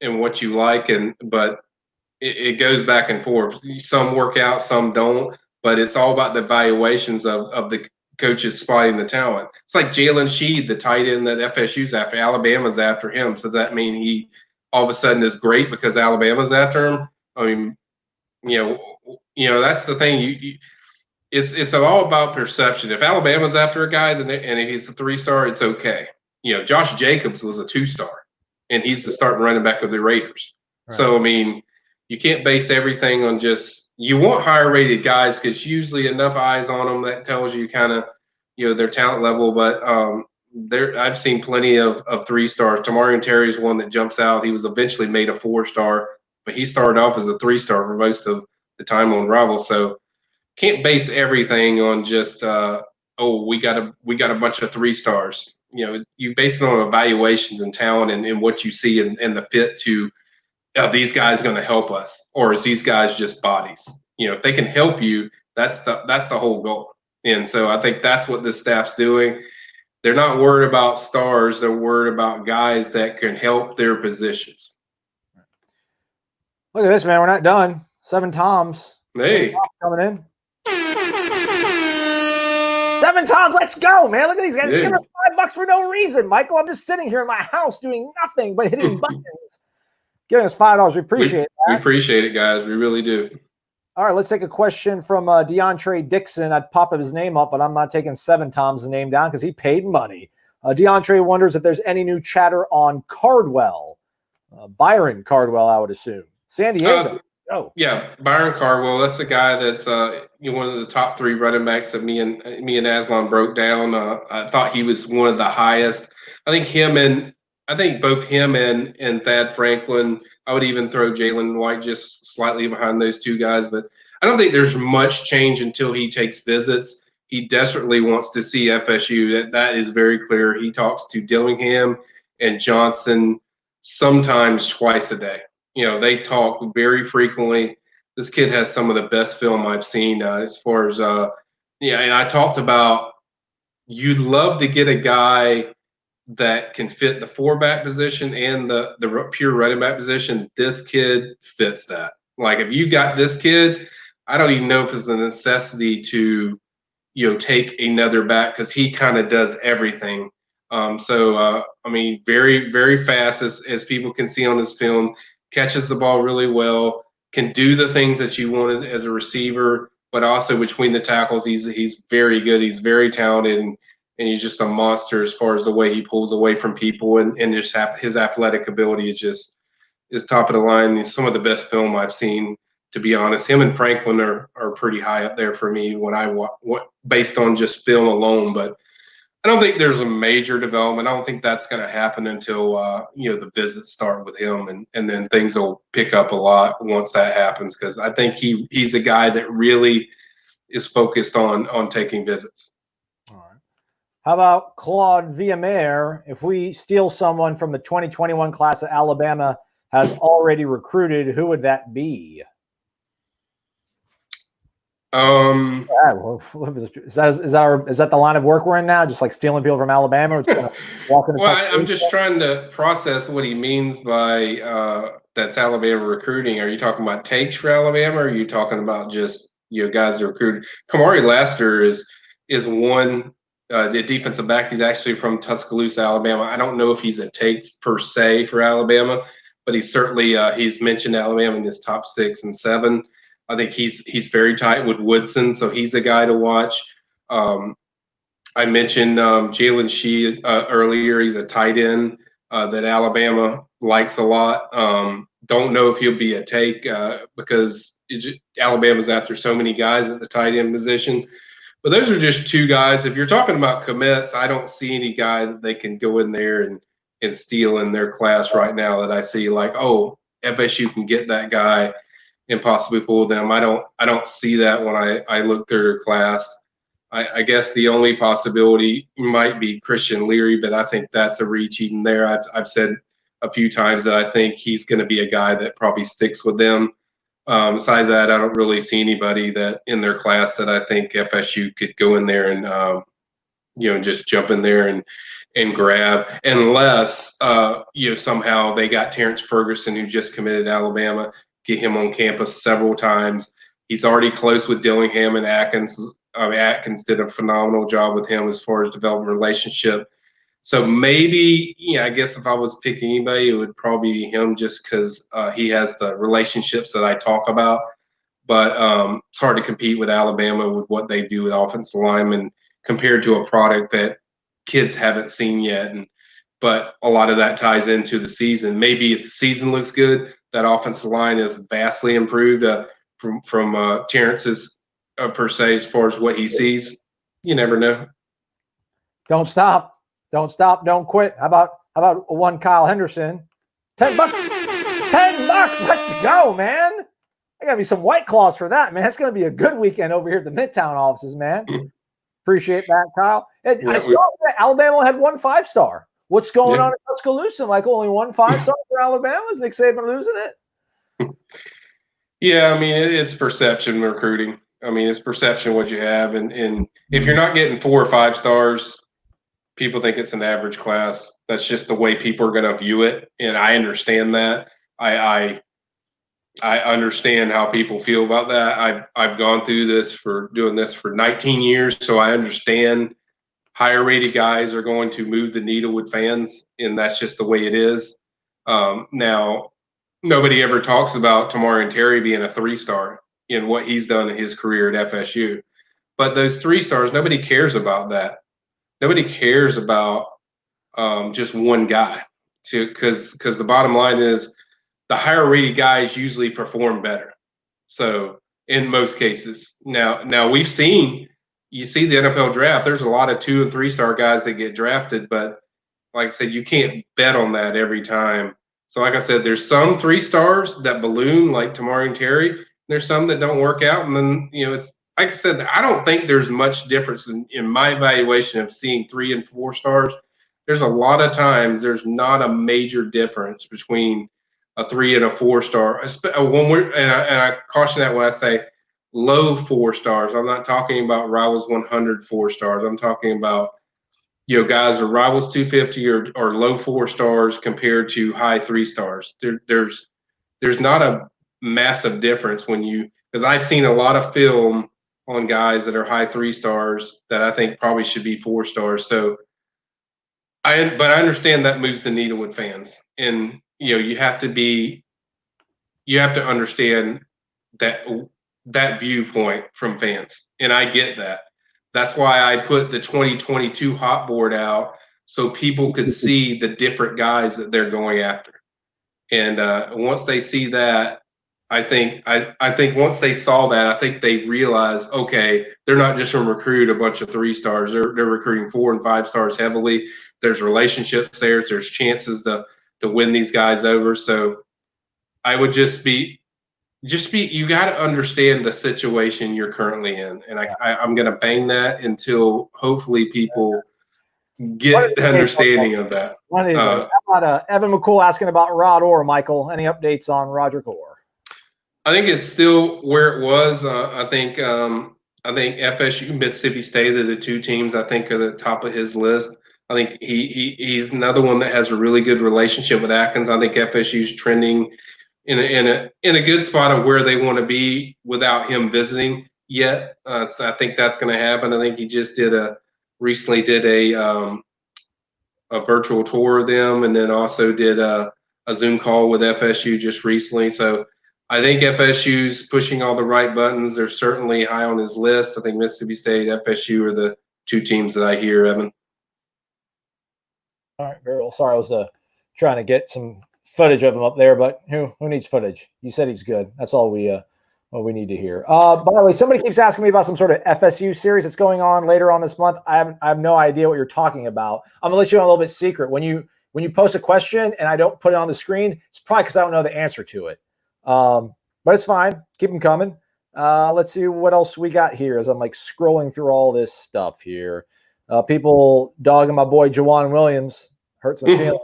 [SPEAKER 2] and what you like, but it goes back and forth. Some work out, some don't. But it's all about the evaluations of the coaches spotting the talent. It's like Jalen Sheed, the tight end that FSU's after. Alabama's after him. So does that mean he all of a sudden is great because Alabama's after him? I mean, that's the thing. It's all about perception. If Alabama's after a guy, and if he's a 3-star, it's okay. Josh Jacobs was a 2-star, and he's the starting running back of the Raiders. Right. So I mean, you can't base everything on just. You want higher rated guys because usually enough eyes on them that tells you kind of, their talent level. But I've seen plenty of 3 stars. Tamarian Terry is one that jumps out. He was eventually made a 4-star, but he started off as a 3-star for most of the time on Rivals. So can't base everything on just we got a bunch of 3 stars. You base it on evaluations and talent and what you see and the fit to. Are these guys going to help us, or is these guys just bodies? If they can help you, that's the whole goal. And so I think that's what this staff's doing. They're not worried about stars; they're worried about guys that can help their positions.
[SPEAKER 1] Look at this, man. We're not done. 7 Toms.
[SPEAKER 2] Hey,
[SPEAKER 1] coming in. 7 Toms. Let's go, man. Look at these guys. It's giving $5 for no reason, Michael. I'm just sitting here in my house doing nothing but hitting buttons. Giving us $5. We appreciate that.
[SPEAKER 2] We appreciate it, guys. We really do.
[SPEAKER 1] All right, let's take a question from DeAndre Dixon. I'd pop his name up, but I'm not taking 7 Tom's name down because he paid money. DeAndre wonders if there's any new chatter on Cardwell. Byron Cardwell, I would assume. San Diego. Oh,
[SPEAKER 2] yeah, Byron Cardwell. That's the guy that's one of the top 3 running backs that me and Aslan broke down. I thought he was one of the highest. I think both him and Thad Franklin. I would even throw Jalen White just slightly behind those 2 guys, but I don't think there's much change until he takes visits. He desperately wants to see FSU. That is very clear. He talks to Dillingham and Johnson sometimes twice a day. They talk very frequently. This kid has some of the best film I've seen as far as and I talked about you'd love to get a guy that can fit the 4-back position and the pure running back position. This kid fits that. Like, if you got this kid, I don't even know if it's a necessity to take another back, because he kind of does everything. Very, very fast, as people can see on this film, catches the ball really well, can do the things that you want as a receiver, but also between the tackles, he's very good. He's very talented, and he's just a monster as far as the way he pulls away from people, and just his athletic ability is top of the line. He's some of the best film I've seen, to be honest. Him and Franklin are pretty high up there for me when based on just film alone. But I don't think there's a major development. I don't think that's going to happen until the visits start with him, and then things will pick up a lot once that happens, because I think he's a guy that really is focused on taking visits.
[SPEAKER 1] all right. How about Claude Villamaire? If we steal someone from the 2021 class that Alabama has already recruited, who would that be? Yeah, well, is that the line of work we're in now? Just like stealing people from Alabama?
[SPEAKER 2] I'm just trying to process what he means by that's Alabama recruiting. Are you talking about takes for Alabama, or are you talking about just guys that recruited? Kamari Laster is one the defensive back. He's actually from Tuscaloosa, Alabama. I don't know if he's a take per se for Alabama, but he's certainly he's mentioned Alabama in his top 6 and 7. I think he's very tight with Woodson, so he's a guy to watch. I mentioned Jalen Shee earlier. He's a tight end that Alabama likes a lot. Don't know if he'll be a take because Alabama's after so many guys at the tight end position. But those are just 2 guys. If you're talking about commits, I don't see any guy that they can go in there and steal in their class right now that I see like, oh, FSU can get that guy and possibly pull them. I don't see that when I look through their class. I guess the only possibility might be Christian Leary, but I think that's a reach even there. I've said a few times that I think he's going to be a guy that probably sticks with them. Besides that, I don't really see anybody that in their class that I think FSU could go in there and just jump in there and grab, unless somehow they got Terrence Ferguson, who just committed to Alabama, get him on campus several times. He's already close with Dillingham and Atkins. Atkins did a phenomenal job with him as far as developing a relationship. So maybe, I guess if I was picking anybody, it would probably be him, just because he has the relationships that I talk about. But it's hard to compete with Alabama with what they do with offensive linemen compared to a product that kids haven't seen yet. But a lot of that ties into the season. Maybe if the season looks good, that offensive line is vastly improved from Terrence's per se, as far as what he sees. You never know.
[SPEAKER 1] Don't stop, don't quit. How about one Kyle Henderson? $10. $10. Let's go, man. I gotta be some White Claws for that, man. It's gonna be a good weekend over here at the Midtown offices, man. Appreciate that, Kyle. I saw that Alabama had 1 5-star. What's going on in Tuscaloosa, Michael? Only 1 5-star for Alabama? Is Nick Saban losing it?
[SPEAKER 2] Yeah, it's perception recruiting. It's perception what you have, and if you're not getting 4 or 5 stars, people think it's an average class. That's just the way people are going to view it, and I understand that. I understand how people feel about that. I've gone through doing this for 19 years, so I understand higher rated guys are going to move the needle with fans, and that's just the way it is. Now, nobody ever talks about Tamarian Terry being a 3-star in what he's done in his career at FSU. But those 3 stars, nobody cares about that. Nobody cares about just one guy. Because the bottom line is the higher rated guys usually perform better. So in most cases, now you see the NFL draft. There's a lot of 2 and 3 star guys that get drafted, but like I said, you can't bet on that every time. So like I said, there's some 3 stars that balloon, like Tamari and Terry. There's some that don't work out, and then it's like I said, I don't think there's much difference in my evaluation of seeing 3 and 4 stars. There's a lot of times there's not a major difference between a 3 and a 4 star. And I caution that when I say low 4 stars. I'm not talking about Rivals 100 4 stars. I'm talking about guys are Rivals 250 or low 4 stars compared to high 3 stars. There's not a massive difference because I've seen a lot of film on guys that are high 3 stars that I think probably should be 4 stars. So but I understand that moves the needle with fans, and you have to understand that viewpoint from fans, and I get that. That's why I put the 2022 hot board out so people could see the different guys that they're going after. And once they see that, I think once they saw that, I think they realized, okay, they're not just going to recruit a bunch of 3 stars. They're recruiting 4 and 5 stars heavily. There's relationships there. There's chances to win these guys over. So I would just be you got to understand the situation you're currently in, and I'm going to bang that until hopefully people get the understanding of that.
[SPEAKER 1] How about Evan McCool asking about Rod Orr, Michael? Any updates on Roderick Orr?
[SPEAKER 2] I think it's still where it was. I think FSU, Mississippi State are the 2 teams I think are the top of his list. I think he's another one that has a really good relationship with Atkins. I think FSU's trending in a good spot of where they want to be without him visiting yet. So I think that's going to happen. I think he just recently did a virtual tour of them, and then also did a Zoom call with FSU just recently. So I think FSU's pushing all the right buttons. They're certainly high on his list. I think Mississippi State, FSU are the 2 teams that I hear, Evan.
[SPEAKER 1] All right, very well. Sorry, I was trying to get some footage of him up there, but who needs footage? You said he's good. That's all we need to hear. By the way, somebody keeps asking me about some sort of FSU series that's going on later on this month. I have no idea what you're talking about. I'm gonna let you know a little bit secret. When you post a question and I don't put it on the screen, it's probably because I don't know the answer to it. But it's fine. Keep them coming. Let's see what else we got here as I'm like scrolling through all this stuff here. People dogging my boy Jawan Williams. Hurts my feelings.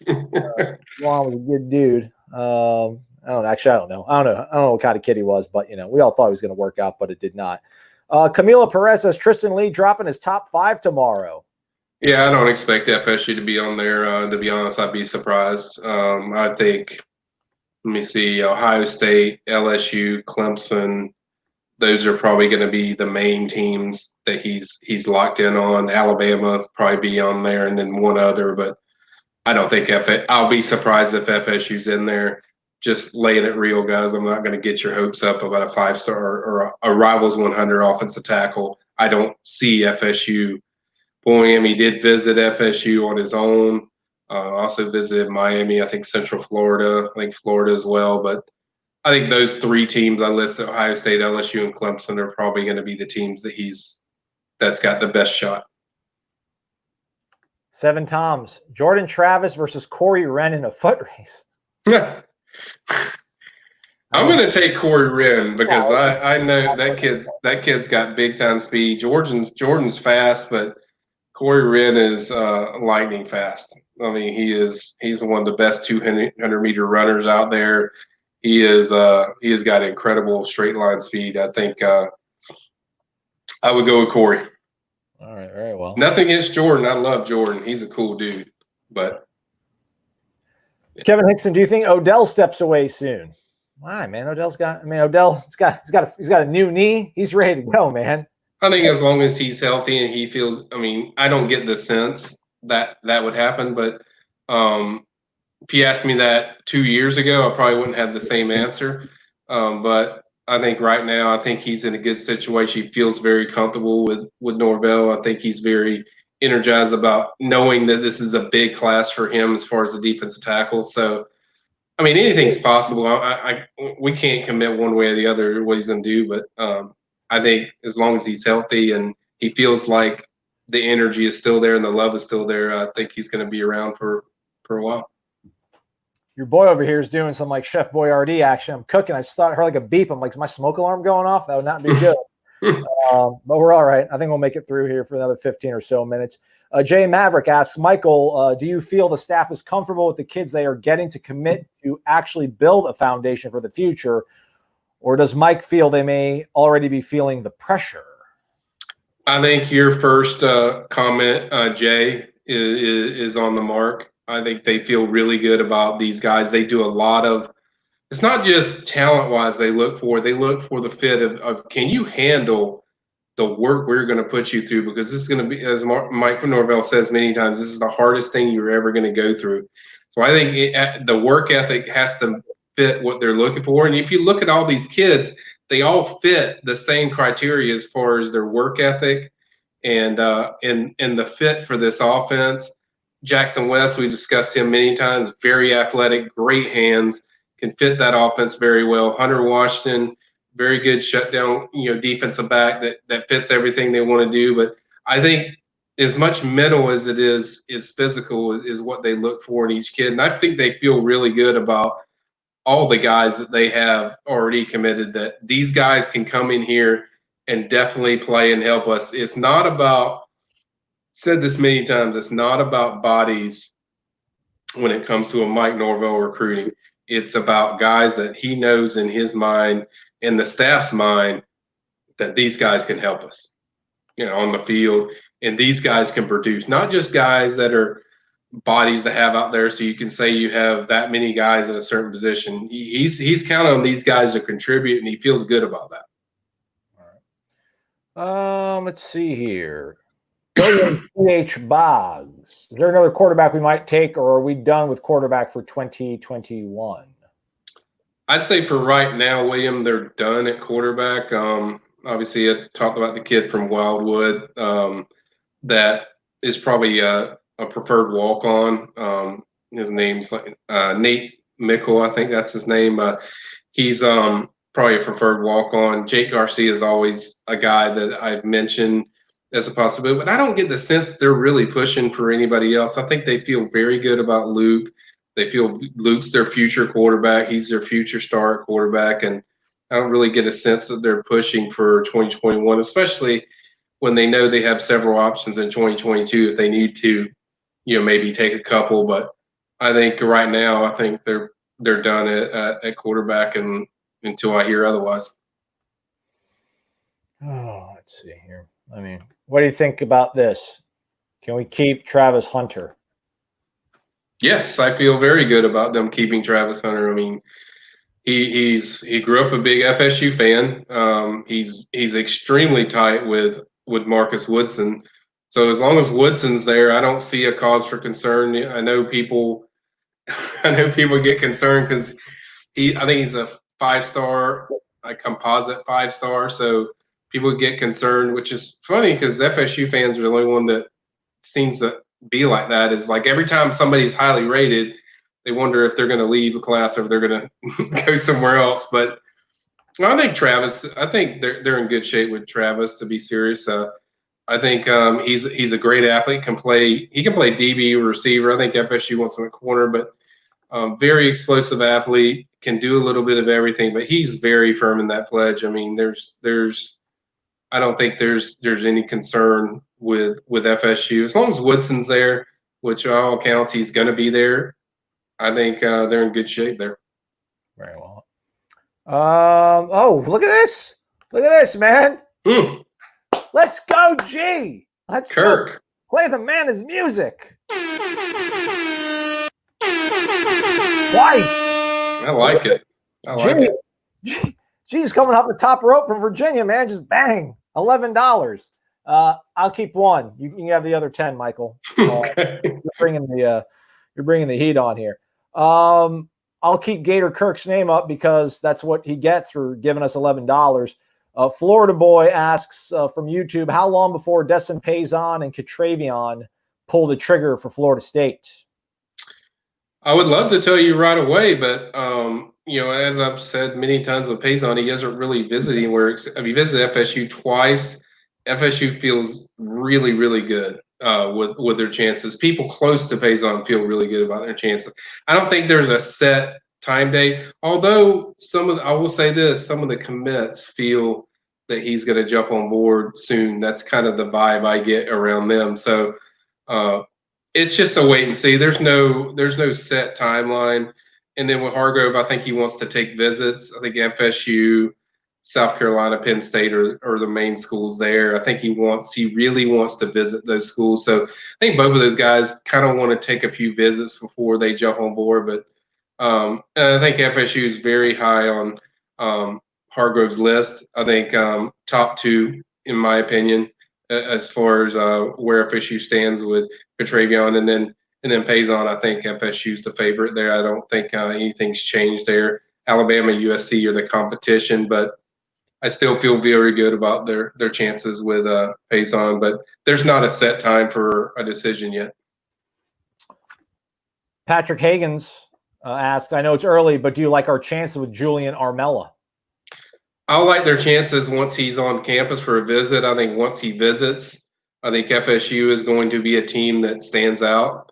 [SPEAKER 1] Jawan was a good dude. I don't know. I don't know what kind of kid he was, but we all thought he was going to work out, but it did not. Camila Perez says Tristan Lee dropping his top 5 tomorrow.
[SPEAKER 2] Yeah, I don't expect FSU to be on there. To be honest, I'd be surprised. I think, let me see, Ohio State, LSU, Clemson, those are probably going to be the main teams that he's locked in on. Alabama probably be on there, and then one other, but I don't think I'll be surprised if FSU's in there. Just laying it real, guys. I'm not going to get your hopes up about a 5-star or a Rivals 100 offensive tackle. I don't see FSU pulling him. He did visit FSU on his own. Also visited Miami, I think Central Florida, I think Florida as well. But I think those 3 teams I listed, Ohio State, LSU, and Clemson, are probably going to be the teams that's got the best shot.
[SPEAKER 1] 7 Toms. Jordan Travis versus Corey Wren in a foot race.
[SPEAKER 2] Yeah. I'm going to take Corey Wren because I know that kid's got big time speed. Jordan's fast, but Corey Wren is lightning fast. I mean, he's one of the best 200-meter runners out there. He has got incredible straight line speed. I think I would go with Corey.
[SPEAKER 1] All right, very well.
[SPEAKER 2] Nothing against Jordan. I love Jordan. He's a cool dude. But
[SPEAKER 1] Kevin Hickson, do you think Odell steps away soon? Why, man? Odell's got a new knee. He's ready to go, man.
[SPEAKER 2] I think as long as he's healthy and he feels, I don't get the sense that would happen, but if you asked me that 2 years ago, I probably wouldn't have the same answer. But I think right now, I think he's in a good situation. He feels very comfortable with Norvell. I think he's very energized about knowing that this is a big class for him as far as the defensive tackle. So I mean, anything's possible. We can't commit one way or the other what he's going to do, but I think as long as he's healthy and he feels like the energy is still there and the love is still there, I think he's going to be around for a while.
[SPEAKER 1] Your boy over here is doing some like Chef Boyardee action. I'm cooking. I just thought I heard like a beep. I'm like, is my smoke alarm going off? That would not be good. But we're all right. I think we'll make it through here for another 15 or so minutes. Jay Maverick asks, Michael, do you feel the staff is comfortable with the kids they are getting to commit to actually build a foundation for the future? Or does Mike feel they may already be feeling the pressure?
[SPEAKER 2] I think your first comment, Jay, is on the mark. I think they feel really good about these guys. They do a lot of, it's not just talent-wise they look for the fit of can you handle the work we're going to put you through, because this is going to be, as Mike Norvell says many times, this is the hardest thing you're ever going to go through. So I think the work ethic has to fit what they're looking for. And if you look at all these kids, they all fit the same criteria as far as their work ethic and the fit for this offense. Jackson West, we discussed him many times, very athletic, great hands, can fit that offense very well. Hunter Washington, very good shutdown, defensive back that fits everything they want to do. But I think as much mental as it is physical is what they look for in each kid. And I think they feel really good about all the guys that they have already committed, that these guys can come in here and definitely play and help us. It's not about, said this many times, it's not about bodies when it comes to a Mike Norvell recruiting. It's about guys that he knows in his mind and the staff's mind that these guys can help us, on the field. And these guys can produce, not just guys that are bodies to have out there so you can say you have that many guys in a certain position. He's counting on these guys to contribute, and he feels good about that.
[SPEAKER 1] All right. Let's see here. P.H. Boggs. Is there another quarterback we might take, or are we done with quarterback for 2021?
[SPEAKER 2] I'd say for right now, William, they're done at quarterback. Obviously, I talked about the kid from Wildwood that is probably a preferred walk-on. His name's like Nate Mickle, I think that's his name. He's probably a preferred walk-on. Jake Garcia is always a guy that I've mentioned as a possibility, but I don't get the sense they're really pushing for anybody else. I think they feel very good about Luke. They feel Luke's their future quarterback. He's their future star quarterback, and I don't really get a sense that they're pushing for 2021, especially when they know they have several options in 2022 if they need to, maybe take a couple. But I think right now, I think they're done at quarterback, and until I hear otherwise.
[SPEAKER 1] Oh, let's see here. I mean, what do you think about this? Can we keep Travis Hunter?
[SPEAKER 2] Yes, I feel very good about them keeping Travis Hunter. I mean, he grew up a big FSU fan. He's extremely tight with Marcus Woodson. So as long as Woodson's there, I don't see a cause for concern. I know people get concerned because I think he's a 5-star, a composite 5-star. So people get concerned, which is funny because FSU fans are the only one that seems to be like that. Is like every time somebody's highly rated, they wonder if they're going to leave the class or if they're going to go somewhere else. But I think they're in good shape with Travis, to be serious. I think he's a great athlete. He can play DB or receiver. I think FSU wants him at corner, but very explosive athlete, can do a little bit of everything. But he's very firm in that pledge. I mean, I don't think there's any concern with FSU as long as Woodson's there, which all accounts he's going to be there. I think they're in good shape there.
[SPEAKER 1] Very well. Oh, look at this! Look at this, man! Let's go, G! Let's
[SPEAKER 2] Kirk.
[SPEAKER 1] go. Play the man his music. Twice.
[SPEAKER 2] I like it.
[SPEAKER 1] G's coming up the top rope from Virginia, man. Just bang. $11. I'll keep one. You can have the other 10, Michael.
[SPEAKER 2] Okay.
[SPEAKER 1] You're bringing the heat on here. I'll keep Gator Kirk's name up because that's what he gets for giving us $11. Florida Boy asks from YouTube, how long before Destin Payson and Catravion pull the trigger for Florida State?
[SPEAKER 2] I would love to tell you right away, but as I've said many times with Payson, he doesn't really visit anywhere. He visited FSU twice. FSU feels really, really good with their chances. People close to Payson feel really good about their chances. I don't think there's a set time date. Although I will say this, some of the commits feel that he's going to jump on board soon. That's kind of the vibe I get around them. So. It's just a wait and see. There's no set timeline. And then with Hargrove, I think he wants to take visits. I think FSU, South Carolina, Penn State are the main schools there. I think he really wants to visit those schools. So I think both of those guys kind of want to take a few visits before they jump on board. But and I think FSU is very high on Hargrove's list. I think top two, in my opinion, as far as where FSU stands with Petravion, and then Payson. I think FSU's the favorite there. I don't think anything's changed there. Alabama, USC are the competition, but I still feel very good about their chances with Payson. But there's not a set time for a decision yet.
[SPEAKER 1] Patrick Hagens asked, I know it's early, but do you like our chances with Julian Armella?
[SPEAKER 2] I like their chances once he's on campus for a visit. I think once he visits, I think FSU is going to be a team that stands out.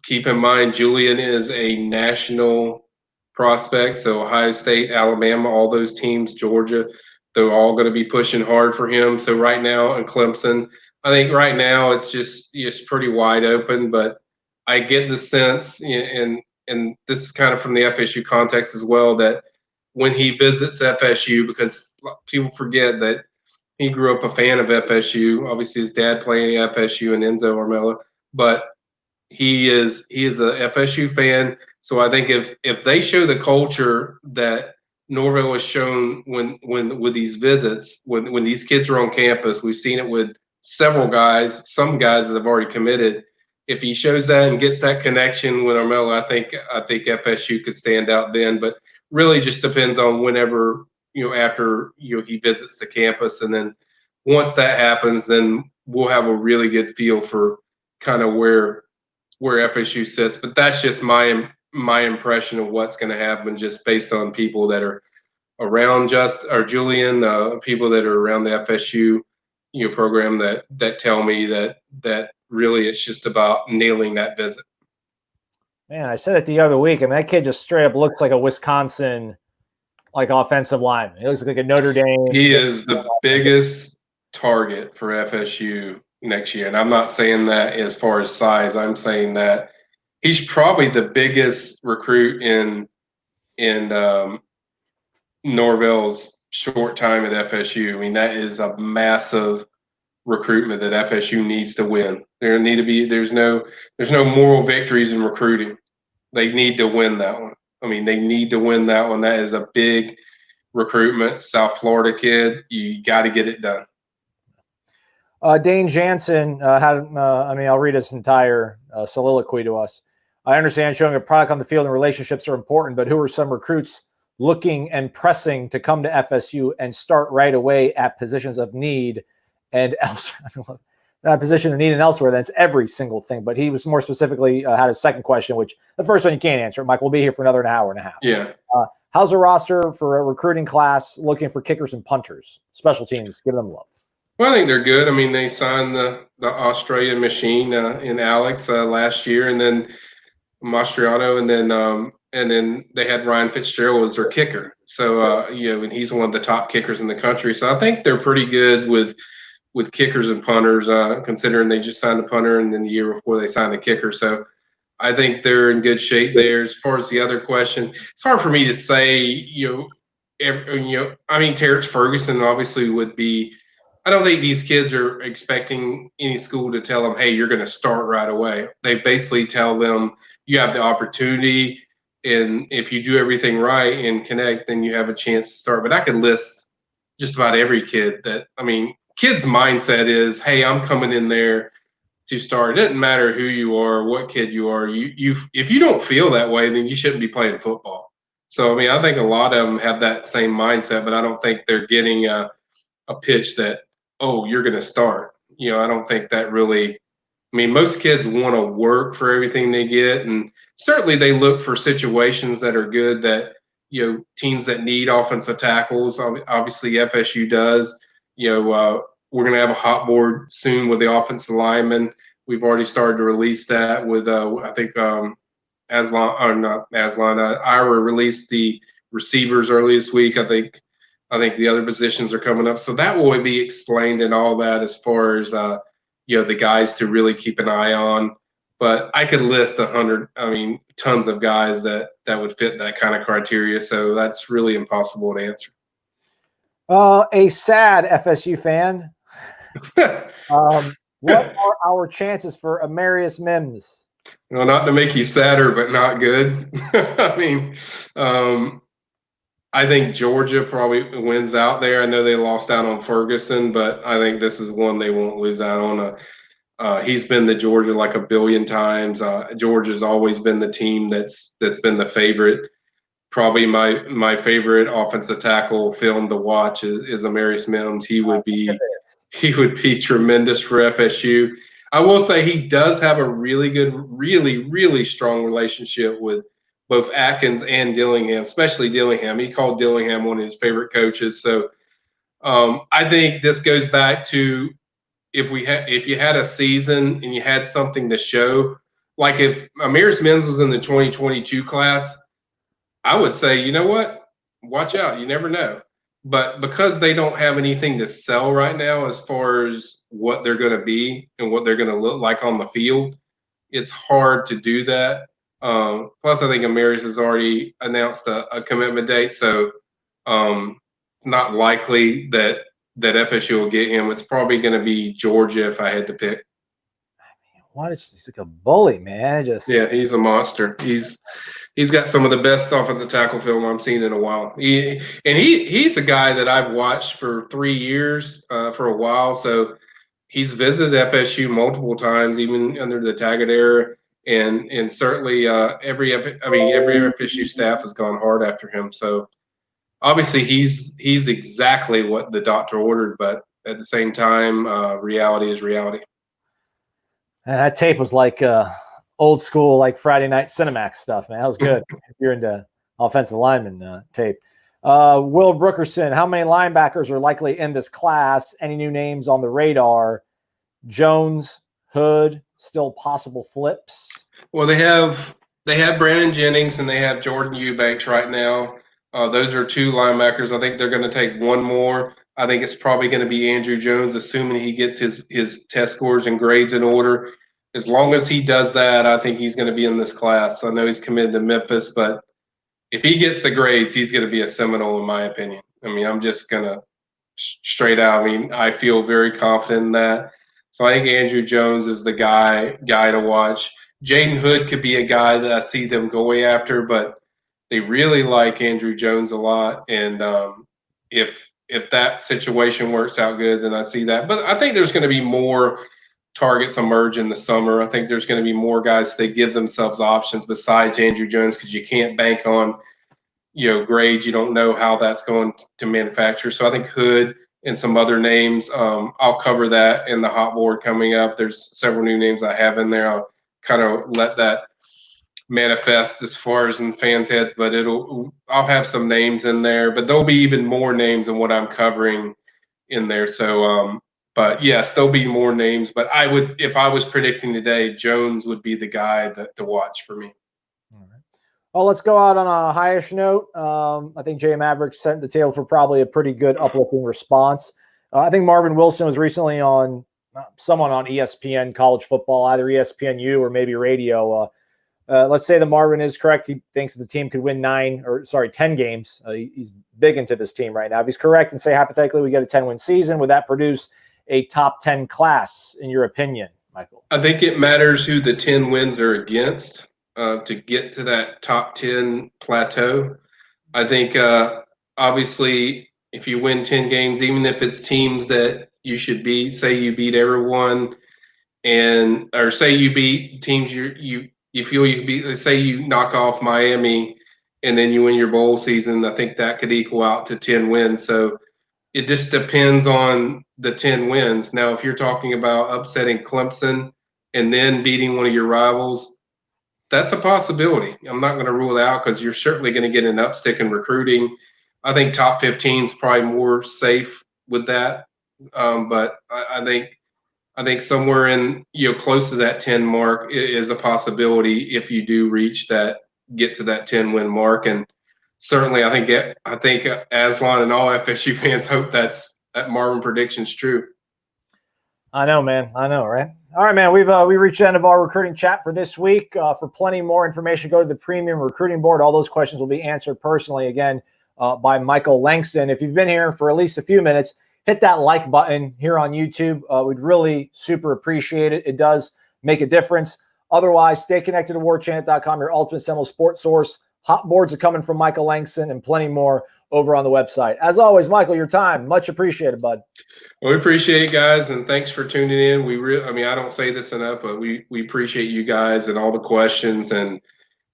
[SPEAKER 2] Keep in mind, Julian is a national prospect. So Ohio State, Alabama, all those teams, Georgia, they're all going to be pushing hard for him. So right now in Clemson, I think right now it's pretty wide open. But I get the sense, and this is kind of from the FSU context as well, that when he visits FSU, because people forget that he grew up a fan of FSU. Obviously, his dad playing at FSU and Enzo Armella, but he is a FSU fan. So I think if they show the culture that Norvell has shown when with these visits, when these kids are on campus, we've seen it with several guys, some guys that have already committed. If he shows that and gets that connection with Armella, I think FSU could stand out then. But really, just depends on whenever after he visits the campus, and then once that happens, then we'll have a really good feel for kind of where FSU sits. But that's just my impression of what's going to happen, just based on people that are around Julian, people that are around the FSU program that tell me that really it's just about nailing that visit.
[SPEAKER 1] Man, I said it the other week. I mean, that kid just straight up looks like a Wisconsin offensive lineman. He looks like a Notre Dame.
[SPEAKER 2] He is the biggest target for FSU next year. And I'm not saying that as far as size. I'm saying that he's probably the biggest recruit in Norvell's short time at FSU. I mean, that is a massive recruitment that FSU needs to win. There's no moral victories in recruiting. They need to win that one. I mean, they need to win that one. That is a big recruitment. South Florida kid, you got to get it done.
[SPEAKER 1] Dane Jansen I'll read his entire soliloquy to us. I understand showing a product on the field and relationships are important, but who are some recruits looking and pressing to come to FSU and start right away at positions of need and elsewhere? Not a position of need and elsewhere, that's every single thing. But he was more specifically had a second question, which the first one you can't answer. Mike, we'll be here for another hour and a half.
[SPEAKER 2] Yeah.
[SPEAKER 1] How's the roster for a recruiting class looking for kickers and punters? Special teams, give them love.
[SPEAKER 2] Well, I think they're good. I mean, they signed the Australian machine in Alex last year, and then Mastriano, and then they had Ryan Fitzgerald as their kicker. So and he's one of the top kickers in the country. So I think they're pretty good with kickers and punters, considering they just signed a punter and then the year before they signed the kicker. So I think they're in good shape there. As far as the other question, it's hard for me to say. I mean, Terrence Ferguson obviously would be. I don't think these kids are expecting any school to tell them, hey, you're going to start right away. They basically tell them you have the opportunity, and if you do everything right and connect, then you have a chance to start. But I could list just about every kid that, I mean, kids' mindset is, hey, I'm coming in there to start. It doesn't matter who you are, what kid you are. If you don't feel that way, then you shouldn't be playing football. So, I mean, I think a lot of them have that same mindset, but I don't think they're getting a pitch that, oh, you're going to start. I don't think that really I mean, most kids want to work for everything they get, and certainly they look for situations that are good that, teams that need offensive tackles. Obviously, FSU does. We're going to have a hot board soon with the offensive linemen. We've already started to release that with, I think, Ira released the receivers early this week. I think the other positions are coming up, so that will be explained and all that as far as the guys to really keep an eye on. But I could list tons of guys that would fit that kind of criteria. So that's really impossible to answer.
[SPEAKER 1] A sad FSU fan. What are our chances for Amarius Mims?
[SPEAKER 2] Well, not to make you sadder, but not good. I think Georgia probably wins out there. I know they lost out on Ferguson, but I think this is one they won't lose out on. He's been to Georgia like a billion times. Georgia's always been the team that's been the favorite. Probably my favorite offensive tackle film to watch is Amarius Mims. He would be tremendous for FSU. I will say he does have a really good, really, really strong relationship with both Atkins and Dillingham, especially Dillingham. He called Dillingham one of his favorite coaches. So I think this goes back to if you had a season and you had something to show, like if Amarius Mims was in the 2022 class, I would say, you know what? Watch out. You never know. But because they don't have anything to sell right now as far as what they're going to be and what they're going to look like on the field, it's hard to do that. Plus, I think Amarius has already announced a commitment date, so it's not likely that FSU will get him. It's probably going to be Georgia if I had to pick.
[SPEAKER 1] He's like a bully, man.
[SPEAKER 2] Yeah, he's a monster. He's got some of the best offensive tackle film I've seen in a while. He's a guy that I've watched for 3 years, for a while. So he's visited FSU multiple times, even under the Taggart era, and certainly every FSU staff has gone hard after him. So obviously he's exactly what the doctor ordered, but at the same time, reality is reality.
[SPEAKER 1] And that tape was like old school, like Friday night Cinemax stuff, man. That was good. If you're into offensive lineman tape. Will Brookerson, how many linebackers are likely in this class? Any new names on the radar? Jones, Hood, still possible flips?
[SPEAKER 2] Well, they have Brandon Jennings and they have Jordan Eubanks right now. Those are two linebackers. I think they're going to take one more. I think it's probably going to be Andrew Jones, assuming he gets his test scores and grades in order. As long as he does that, I think he's going to be in this class. I know he's committed to Memphis, but if he gets the grades, he's going to be a Seminole, in my opinion. I'm just going to straight out. I feel very confident in that. So I think Andrew Jones is the guy to watch. Jaden Hood could be a guy that I see them going after, but they really like Andrew Jones a lot. And if that situation works out good, then I see that. But I think there's going to be more targets emerge in the summer. I think there's going to be more guys that give themselves options besides Andrew Jones, because you can't bank on grades. You don't know how that's going to manufacture. So I think Hood and some other names. I'll cover that in the hot board coming up. There's several new names I have in there. I'll kind of let that manifest as far as in fans' heads, but I'll have some names in there, but there'll be even more names than what I'm covering in there. So, but yes, there'll be more names, but if I was predicting today, Jones would be the guy to watch for me.
[SPEAKER 1] All right. Well, let's go out on a highish note. I think Jay Maverick sent the table for probably a pretty good uplifting response. I think Marvin Wilson was recently on someone on ESPN college football, either ESPNU or maybe radio. Let's say that Marvin is correct. He thinks the team could win 10 games. He's big into this team right now. If he's correct and say hypothetically we get a 10-win season, would that produce a top 10 class in your opinion, Michael?
[SPEAKER 2] I think it matters who the 10 wins are against to get to that top 10 plateau. I think obviously if you win 10 games, even if it's teams that you should beat, say you beat everyone, or say you beat teams you feel you beat, say you knock off Miami and then you win your bowl season, I think that could equal out to 10 wins. So it just depends on the 10 wins. Now, if you're talking about upsetting Clemson, and then beating one of your rivals, that's a possibility. I'm not going to rule it out because you're certainly going to get an upstick in recruiting. I think top 15 is probably more safe with that. But I think somewhere in, close to that 10 mark is a possibility if you do get to that 10 win mark. And certainly I think Aslan and all FSU fans hope that Marvin prediction's true.
[SPEAKER 1] I know, man. I know, right? All right, man. We reached the end of our recruiting chat for this week. For plenty more information, go to the Premium Recruiting Board. All those questions will be answered personally again by Michael Langston. If you've been here for at least a few minutes, hit that like button here on YouTube. We'd really super appreciate it. It does make a difference. Otherwise, stay connected to warchant.com, your ultimate Seminole sports source. Hot boards are coming from Michael Langston and plenty more over on the website. As always, Michael, your time, much appreciated, bud.
[SPEAKER 2] Well, we appreciate it, guys, and thanks for tuning in. I don't say this enough, but we appreciate you guys and all the questions and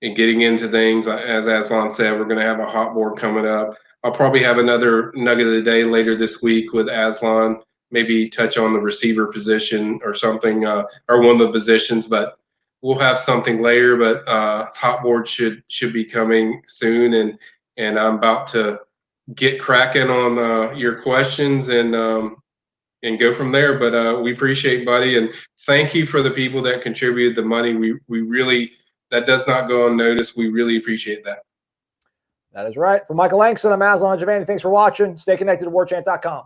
[SPEAKER 2] getting into things. As Aslan said, we're going to have a hot board coming up. I'll probably have another nugget of the day later this week with Aslan, maybe touch on the receiver position or something, or one of the positions, but we'll have something later. But hot board should be coming soon, and I'm about to get cracking on your questions and go from there. But we appreciate, buddy, and thank you for the people that contributed the money. We really, that does not go unnoticed. We really appreciate that.
[SPEAKER 1] That is right. For Michael Langston, I'm Aslan Giovanni. Thanks for watching. Stay connected to warchant.com.